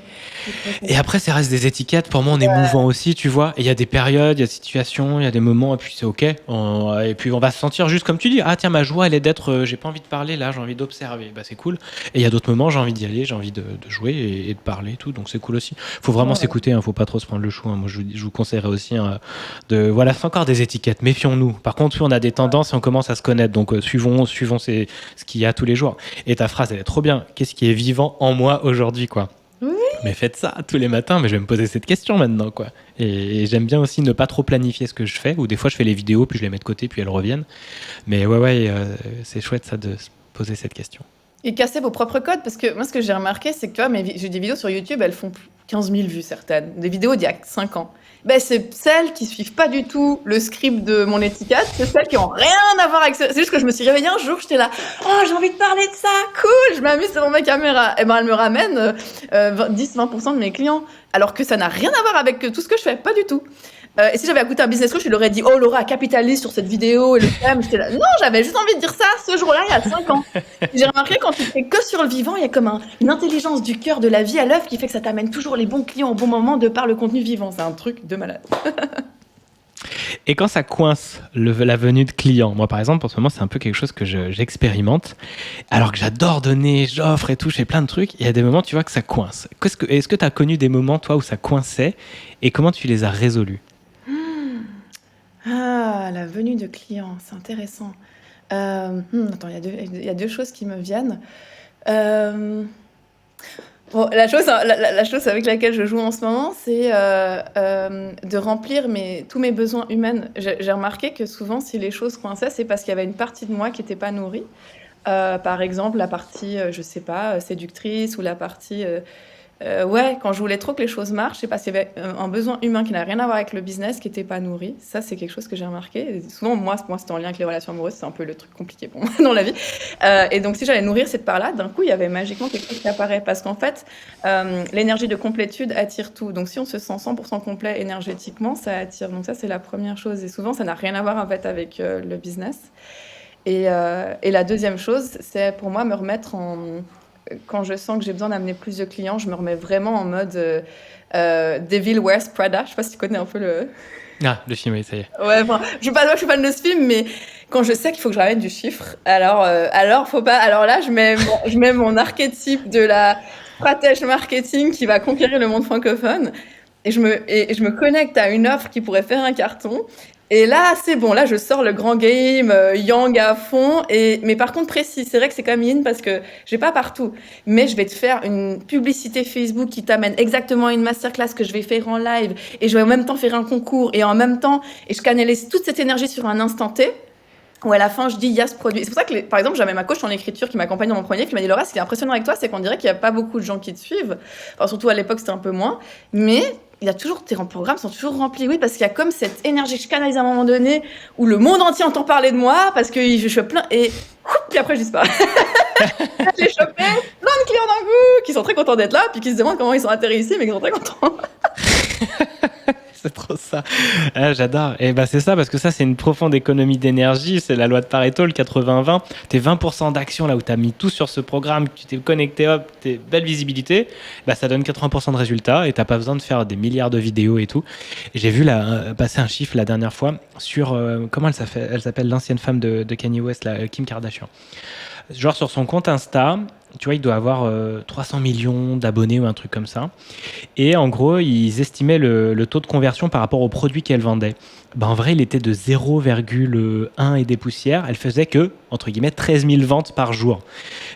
Et après, ça reste des étiquettes. Pour moi, on est mouvant aussi, tu vois. Et il y a des périodes, il y a des situations, il y a des moments, et puis c'est OK. Et puis on va se sentir juste comme tu dis. Ah, tiens, ma joie, elle est d'être. J'ai pas envie de parler là, j'ai envie d'observer. Bah, c'est cool. Et il y a d'autres moments, j'ai envie d'y aller, j'ai envie de jouer et de parler, et tout. Donc c'est cool aussi. Faut vraiment Ouais. s'écouter, hein, faut pas trop se prendre le chou, hein. Moi, je vous conseillerais aussi, hein, Voilà, c'est encore des étiquettes. Méfions-nous. Par contre, oui, on a des tendances et on commence à se connaître. Donc suivons ce qu'il y a tous les jours. Et ta phrase, elle est trop bien. Qu'est-ce qui est vivant en moi aujourd'hui, quoi? Oui. Mais faites ça tous les matins, mais je vais me poser cette question maintenant, quoi. Et j'aime bien aussi ne pas trop planifier ce que je fais, ou des fois je fais les vidéos, puis je les mets de côté, puis elles reviennent. Mais ouais, c'est chouette ça de se poser cette question. Et casser vos propres codes, parce que moi, ce que j'ai remarqué, c'est que tu vois, j'ai des vidéos sur YouTube, elles font 15 000 vues, certaines. Des vidéos d'il y a 5 ans. Ben, c'est celles qui suivent pas du tout le script de mon étiquette, c'est celles qui ont rien à voir avec ça. C'est juste que je me suis réveillée un jour, j'étais là, oh, j'ai envie de parler de ça, cool, je m'amuse devant ma caméra. Et ben, elle me ramène 10-20% de mes clients, alors que ça n'a rien à voir avec tout ce que je fais, pas du tout. Et si j'avais écouté un business coach, je lui aurais dit, oh Laura, capitalise sur cette vidéo et le thème. J'étais là, non, j'avais juste envie de dire ça ce jour-là, il y a 5 ans. Et j'ai remarqué quand tu fais que sur le vivant, il y a comme une intelligence du cœur de la vie à l'œuvre qui fait que ça t'amène toujours les bons clients au bon moment de par le contenu vivant. C'est un truc de malade. Et quand ça coince la venue de clients, moi par exemple, en ce moment, c'est un peu quelque chose que j'expérimente. Alors que j'adore donner, j'offre et tout, je fais plein de trucs. Il y a des moments, tu vois, que ça coince. Est-ce que tu as connu des moments, toi, où ça coinçait et comment tu les as résolus? Ah, la venue de clients, c'est intéressant. Attends, il y a deux choses qui me viennent. Euh, Bon, la chose avec laquelle je joue en ce moment, c'est de remplir tous mes besoins humains. J'ai remarqué que souvent, si les choses coinçaient, c'est parce qu'il y avait une partie de moi qui n'était pas nourrie. Par exemple, la partie, je sais pas, séductrice ou la partie ouais, quand je voulais trop que les choses marchent, c'est parce qu'il y avait un besoin humain qui n'a rien à voir avec le business, qui n'était pas nourri. Ça, c'est quelque chose que j'ai remarqué. Et souvent, moi, c'était en lien avec les relations amoureuses, c'est un peu le truc compliqué pour moi dans la vie. Et donc, si j'allais nourrir cette part-là, d'un coup, il y avait magiquement quelque chose qui apparaît. Parce qu'en fait, l'énergie de complétude attire tout. Donc, si on se sent 100% complet énergétiquement, ça attire. Donc, ça, c'est la première chose. Et souvent, ça n'a rien à voir en fait avec le business. Et la deuxième chose, c'est pour moi me remettre en quand je sens que j'ai besoin d'amener plus de clients, je me remets vraiment en mode Devil Wears Prada. Je sais pas si tu connais un peu le. Ah, le film, oui, ça y est. Ouais, enfin, je suis fan de ce film, mais quand je sais qu'il faut que je ramène du chiffre, alors faut pas. Alors là, je mets mon archétype de la stratège marketing qui va conquérir le monde francophone, et je me connecte à une offre qui pourrait faire un carton. Et là, c'est bon, là, je sors le grand game, yang à fond, mais par contre précis. C'est vrai que c'est quand même yin parce que j'ai pas partout, mais je vais te faire une publicité Facebook qui t'amène exactement à une masterclass que je vais faire en live, et je vais en même temps faire un concours, et en même temps, et je canalise toute cette énergie sur un instant T, où à la fin, je dis, il y a ce produit. C'est pour ça que, par exemple, j'avais ma coach en écriture qui m'accompagne dans mon premier, qui m'a dit, Laura, ce qui est impressionnant avec toi, c'est qu'on dirait qu'il n'y a pas beaucoup de gens qui te suivent. Enfin, surtout à l'époque, c'était un peu moins. Mais il y a toujours, tes programmes sont toujours remplis. Oui, parce qu'il y a comme cette énergie que je canalise à un moment donné, où le monde entier entend parler de moi, parce que je suis plein, et puis après, je disparais. J'ai chopé plein de clients d'un coup, qui sont très contents d'être là, puis qui se demandent comment ils sont atterris ici, mais qui sont très contents. C'est trop ça. Ah, j'adore. Et bah c'est ça, parce que ça, c'est une profonde économie d'énergie. C'est la loi de Pareto, le 80-20. T'es 20% d'action là où t'as mis tout sur ce programme, tu t'es connecté, hop, t'es belle visibilité. Bah ça donne 80% de résultats et t'as pas besoin de faire des milliards de vidéos et tout. Et j'ai vu passer un chiffre la dernière fois sur comment elle s'appelle l'ancienne femme de Kanye West, Kim Kardashian. Genre sur son compte Insta, tu vois, il doit avoir 300 millions d'abonnés ou un truc comme ça. Et en gros, ils estimaient le taux de conversion par rapport aux produits qu'elle vendait. Ben, en vrai, il était de 0,1 et des poussières. Elle faisait que, entre guillemets, 13 000 ventes par jour.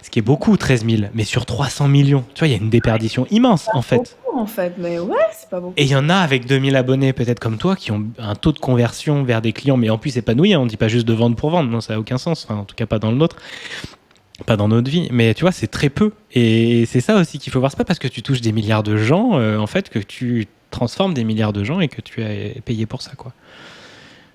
Ce qui est beaucoup, 13 000, mais sur 300 millions. Tu vois, il y a une déperdition immense, en fait. Beaucoup, en fait, mais ouais, c'est pas beaucoup. Et il y en a avec 2000 abonnés, peut-être comme toi, qui ont un taux de conversion vers des clients, mais en plus épanoui. On ne dit pas juste de vendre pour vendre. Non, ça n'a aucun sens. Enfin, en tout cas, pas dans le nôtre. Pas dans notre vie, mais tu vois, c'est très peu. Et c'est ça aussi qu'il faut voir. C'est pas parce que tu touches des milliards de gens, en fait, que tu transformes des milliards de gens et que tu es payé pour ça, quoi.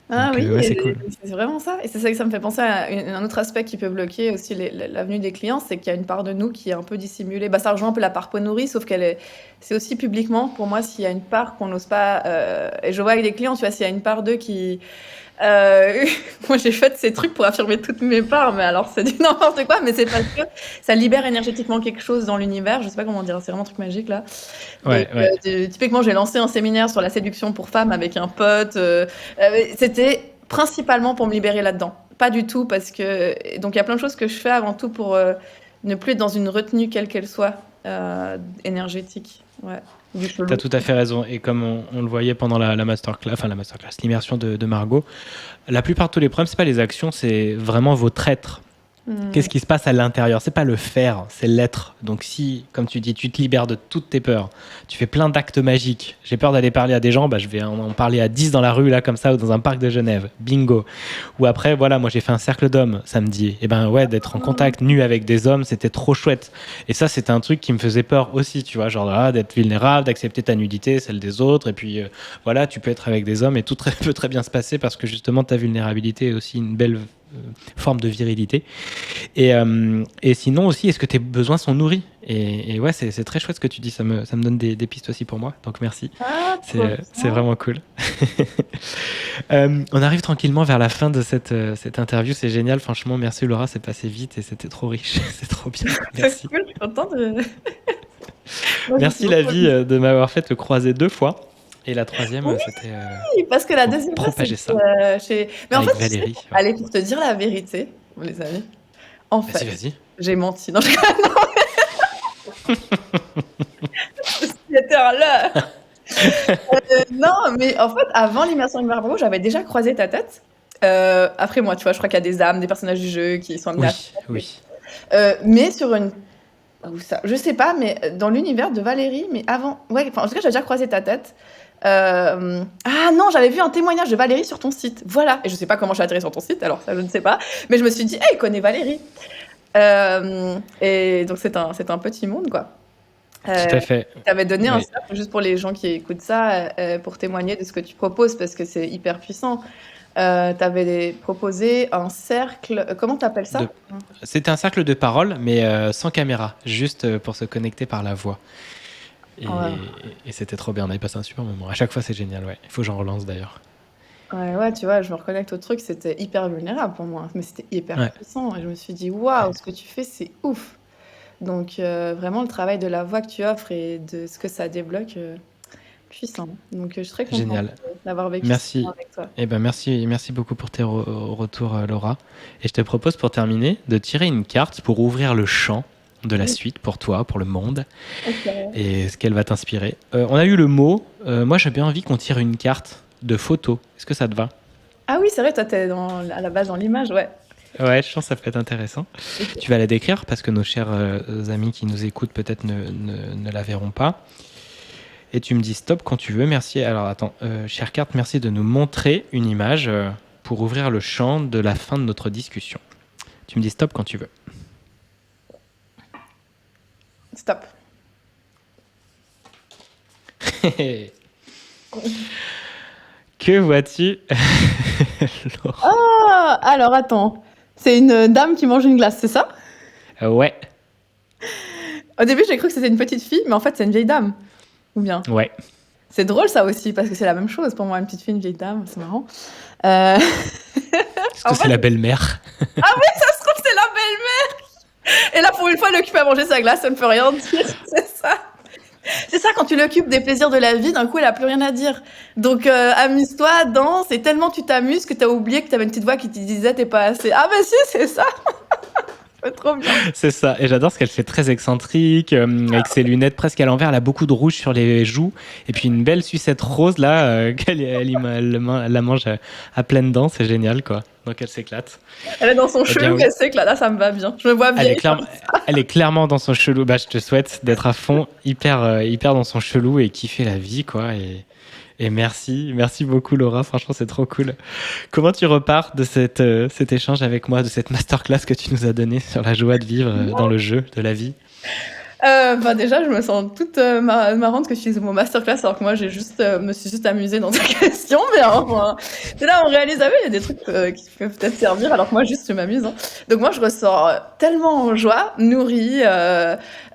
Ah Donc, oui, ouais, c'est cool. c'est vraiment ça. Et c'est ça que ça me fait penser à un autre aspect qui peut bloquer aussi l'avenue des clients, c'est qu'il y a une part de nous qui est un peu dissimulée. Bah, ça rejoint un peu la part peau nourrie, sauf c'est aussi publiquement. Pour moi, s'il y a une part qu'on n'ose pas, et je vois avec des clients, tu vois, s'il y a une part d'eux Euh, Moi, j'ai fait ces trucs pour affirmer toutes mes parts, mais alors c'est du n'importe quoi, mais c'est parce que ça libère énergétiquement quelque chose dans l'univers. Je sais pas comment dire, c'est vraiment un truc magique là. Donc, Ouais, ouais. typiquement, j'ai lancé un séminaire sur la séduction pour femmes avec un pote. C'était principalement pour me libérer là-dedans. Pas du tout parce que. Donc, il y a plein de choses que je fais avant tout pour ne plus être dans une retenue, quelle qu'elle soit, énergétique. Ouais, du Tu chelou. as tout à fait raison. Et comme on le voyait pendant la masterclass, l'immersion de Margot, la plupart de tous les problèmes, c'est pas les actions, c'est vraiment votre être. Qu'est-ce qui se passe à l'intérieur? C'est pas le faire, c'est l'être. Donc si, comme tu dis, tu te libères de toutes tes peurs, tu fais plein d'actes magiques. J'ai peur d'aller parler à des gens, je vais en parler à 10 dans la rue, là, comme ça, ou dans un parc de Genève. Bingo. Ou après, voilà, moi j'ai fait un cercle d'hommes samedi. Et ben ouais, d'être en contact nu avec des hommes, c'était trop chouette. Et ça, c'était un truc qui me faisait peur aussi, tu vois, genre là, d'être vulnérable, d'accepter ta nudité, celle des autres. Et puis voilà, tu peux être avec des hommes et tout peut très bien se passer parce que justement, ta vulnérabilité est aussi une belle forme de virilité. Et sinon aussi, est-ce que tes besoins sont nourris? Et ouais, c'est très chouette ce que tu dis, ça me donne des pistes aussi pour moi, donc merci. Trop C'est vraiment cool. On arrive tranquillement vers la fin de cette interview, c'est génial, franchement, merci Laura, c'est passé vite et c'était trop riche, c'est trop bien, merci. cool, je suis contente de... Merci la vie de m'avoir fait le croiser 2 fois. Et la troisième, c'était Oui, parce que la pour deuxième fois, propager ça. Mais en Avec fait, tu sais, Valérie. allez, pour te dire la vérité, les amis, en fait, Vas-y. j'ai menti. Non, c'était un leurre. Non, mais en fait, avant l'immersion avec Margot, j'avais déjà croisé ta tête. Après moi, tu vois, je crois qu'il y a des âmes, des personnages du jeu qui sont amenés Oui. mais sur une... Où ça? Je sais pas, mais dans l'univers de Valérie, mais avant... Ouais, enfin, en tout cas, j'ai déjà croisé ta tête. Ah non, j'avais vu un témoignage de Valérie sur ton site. Voilà. Et je sais pas comment j'ai atterri sur ton site, alors ça, je ne sais pas. Mais je me suis dit, hey, il connaît Valérie. Et donc, c'est un petit monde, quoi. Tout à fait. Tu avais donné un Oui. cercle, juste pour les gens qui écoutent ça, pour témoigner de ce que tu proposes, parce que c'est hyper puissant. Tu avais proposé un cercle... comment tu appelles ça? C'était un cercle de parole, mais sans caméra, juste pour se connecter par la voix. Et c'était trop bien, on avait passé un super moment. À chaque fois, c'est génial, ouais. Il faut que j'en relance d'ailleurs. Ouais, tu vois, je me reconnecte au truc, c'était hyper vulnérable pour moi, mais c'était hyper puissant. Et je me suis dit, waouh, ce que tu fais, c'est ouf. Donc, vraiment, le travail de la voix que tu offres et de ce que ça débloque, puissant. Donc, je suis très contente Génial. d'avoir vécu Merci. ça avec toi. Eh ben merci beaucoup pour tes retours, Laura. Et je te propose pour terminer de tirer une carte pour ouvrir le champ de la suite pour toi, pour le monde, et ce qu'elle va t'inspirer. On a eu le mot. Moi, j'ai bien envie qu'on tire une carte de photo. Est-ce que ça te va? Ah oui, c'est vrai, toi, t'es à la base dans l'image, ouais. Ouais, je pense que ça peut être intéressant. Okay. Tu vas la décrire parce que nos chers amis qui nous écoutent peut-être ne la verront pas. Et tu me dis stop quand tu veux. Merci. Alors attends, chère carte, merci de nous montrer une image pour ouvrir le champ de la fin de notre discussion. Tu me dis stop quand tu veux. Stop. Que vois-tu? Ah, alors attends. C'est une dame qui mange une glace, c'est ça? Ouais. Au début, j'ai cru que c'était une petite fille, mais en fait, c'est une vieille dame. Ou bien? Ouais. C'est drôle ça aussi, parce que c'est la même chose pour moi, une petite fille, une vieille dame, c'est marrant. Est-ce que c'est la belle-mère? Ah oui, ça se trouve, c'est la belle-mère. Et là, pour une fois, elle est occupée à manger sa glace, ça ne peut rien dire, c'est ça. C'est ça, quand tu l'occupes des plaisirs de la vie, d'un coup, elle n'a plus rien à dire. Donc, amuse-toi, danse, et tellement tu t'amuses que tu as oublié que tu avais une petite voix qui te disait t'es pas assez. Ah bah si, c'est ça. C'est trop bien. C'est ça, et j'adore ce qu'elle fait, très excentrique, avec ses lunettes presque à l'envers, elle a beaucoup de rouge sur les joues, et puis une belle sucette rose là, qu'elle la mange à pleines dents, c'est génial quoi. Donc elle s'éclate. Elle est dans son chelou, elle s'éclate, là ça me va bien. Je me vois bien. Elle est clairement dans son chelou, je te souhaite d'être à fond, hyper dans son chelou et kiffer la vie quoi, et merci beaucoup Laura, franchement c'est trop cool. Comment tu repars de cet échange avec moi, de cette masterclass que tu nous as donnée sur la joie de vivre dans le jeu de la vie? Bah, déjà, je me sens toute, marrante que tu utilises le mot masterclass alors que moi j'ai juste, me suis juste amusée dans ta question, mais enfin, c'est là on réalise, ah oui, il y a des trucs, qui peuvent peut-être servir alors que moi juste je m'amuse, hein. Donc moi je ressors, tellement en joie, nourrie,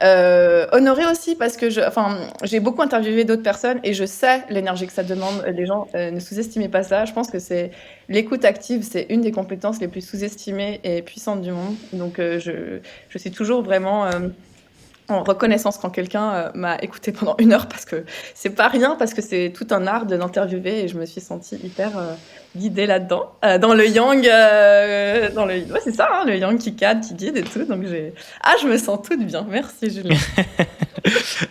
honorée aussi parce que j'ai beaucoup interviewé d'autres personnes et je sais l'énergie que ça demande. Les gens, ne sous-estimez pas ça. Je pense que c'est l'écoute active, c'est une des compétences les plus sous-estimées et puissantes du monde. Donc, je suis toujours vraiment, en reconnaissance quand quelqu'un m'a écouté pendant 1 heure parce que c'est pas rien, parce que c'est tout un art de l'interviewer et je me suis sentie hyper guidée là-dedans. Dans le yang, ouais, c'est ça, hein, le yang qui cadre, qui guide et tout. Donc je me sens toute bien. Merci Julien.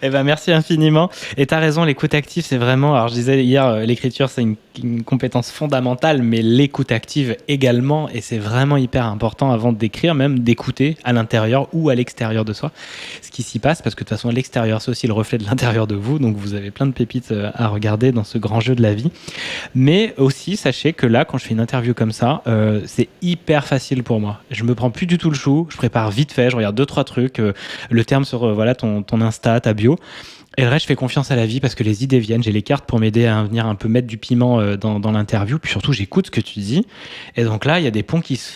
Eh ben, merci infiniment. Et tu as raison, l'écoute active, c'est vraiment, alors je disais hier, l'écriture, c'est une compétence fondamentale, mais l'écoute active également, et c'est vraiment hyper important avant d'écrire, même d'écouter à l'intérieur ou à l'extérieur de soi ce qui s'y passe, parce que de toute façon, l'extérieur, c'est aussi le reflet de l'intérieur de vous, donc vous avez plein de pépites à regarder dans ce grand jeu de la vie. Mais aussi, sachez que là, quand je fais une interview comme ça, c'est hyper facile pour moi. Je me prends plus du tout le chou, je prépare vite fait, je regarde 2-3 trucs, le terme sur voilà, ton Insta, ta bio. Et le reste, je fais confiance à la vie parce que les idées viennent. J'ai les cartes pour m'aider à venir un peu mettre du piment dans l'interview. Puis surtout, j'écoute ce que tu dis. Et donc là, il y a des ponts qui se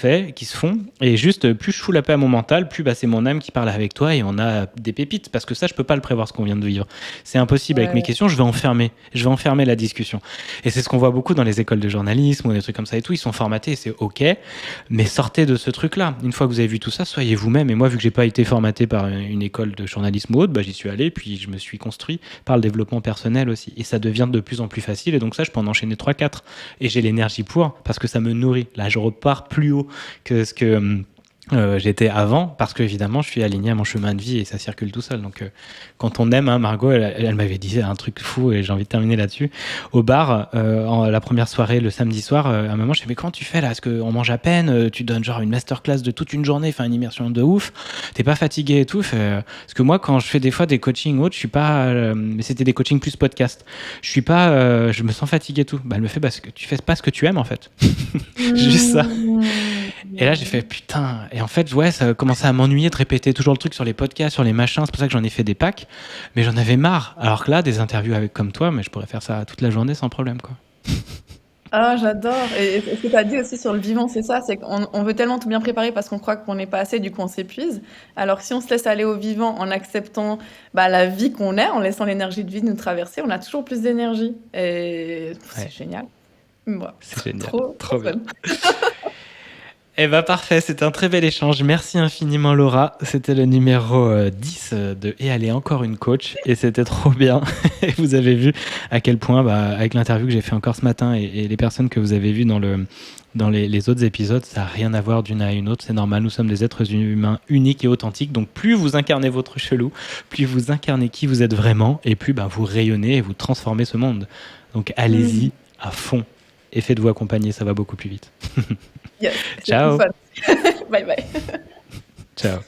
font. Et juste, plus je fous la paix à mon mental, plus c'est mon âme qui parle avec toi et on a des pépites. Parce que ça, je peux pas le prévoir ce qu'on vient de vivre. C'est impossible. Avec mes questions, je vais enfermer la discussion. Et c'est ce qu'on voit beaucoup dans les écoles de journalisme ou des trucs comme ça et tout. Ils sont formatés et c'est OK. Mais sortez de ce truc-là. Une fois que vous avez vu tout ça, soyez vous-même. Et moi, vu que j'ai pas été formaté par une école de journalisme ou autre, j'y suis allé. Puis je me suis construit par le développement personnel aussi. Et ça devient de plus en plus facile. Et donc ça, je peux en enchaîner 3-4. Et j'ai l'énergie pour, parce que ça me nourrit. Là, je repars plus haut que ce que j'étais avant, parce que évidemment, je suis aligné à mon chemin de vie et ça circule tout seul. Donc, quand on aime, hein, Margot, elle m'avait dit un truc fou et j'ai envie de terminer là-dessus. Au bar, la première soirée, le samedi soir, à un moment, je fais mais comment tu fais là? Est-ce qu'on mange à peine? Tu donnes genre une masterclass de toute une journée, enfin une immersion de ouf. T'es pas fatigué et tout? Parce que moi, quand je fais des fois des coachings autres, je suis pas. Mais c'était des coachings plus podcast. Je suis pas. Je me sens fatigué et tout. Elle me fait parce que tu fais pas ce que tu aimes en fait. Juste ça. Et là, j'ai fait putain. Et en fait, ouais, ça commençait à m'ennuyer de répéter toujours le truc sur les podcasts, sur les machins. C'est pour ça que j'en ai fait des packs. Mais j'en avais marre. Alors que là, des interviews comme toi, mais je pourrais faire ça toute la journée sans problème, quoi. Ah, j'adore. Et ce que tu as dit aussi sur le vivant, c'est ça, c'est qu'on veut tellement tout bien préparer parce qu'on croit qu'on n'est pas assez, du coup on s'épuise. Alors que si on se laisse aller au vivant en acceptant la vie qu'on est, en laissant l'énergie de vie nous traverser, on a toujours plus d'énergie. Et c'est génial. Moi, c'est génial. trop bien. fun. Eh ben parfait, c'était un très bel échange. Merci infiniment Laura. C'était le numéro 10 de Et allez, encore une coach. Et c'était trop bien. Et vous avez vu à quel point, avec l'interview que j'ai fait encore ce matin et les personnes que vous avez vues dans les autres épisodes, ça n'a rien à voir d'une à une autre. C'est normal, nous sommes des êtres humains uniques et authentiques. Donc plus vous incarnez votre chelou, plus vous incarnez qui vous êtes vraiment, et plus vous rayonnez et vous transformez ce monde. Donc allez-y à fond. Et faites-vous accompagner, ça va beaucoup plus vite. Yes, ciao. bye bye. Ciao.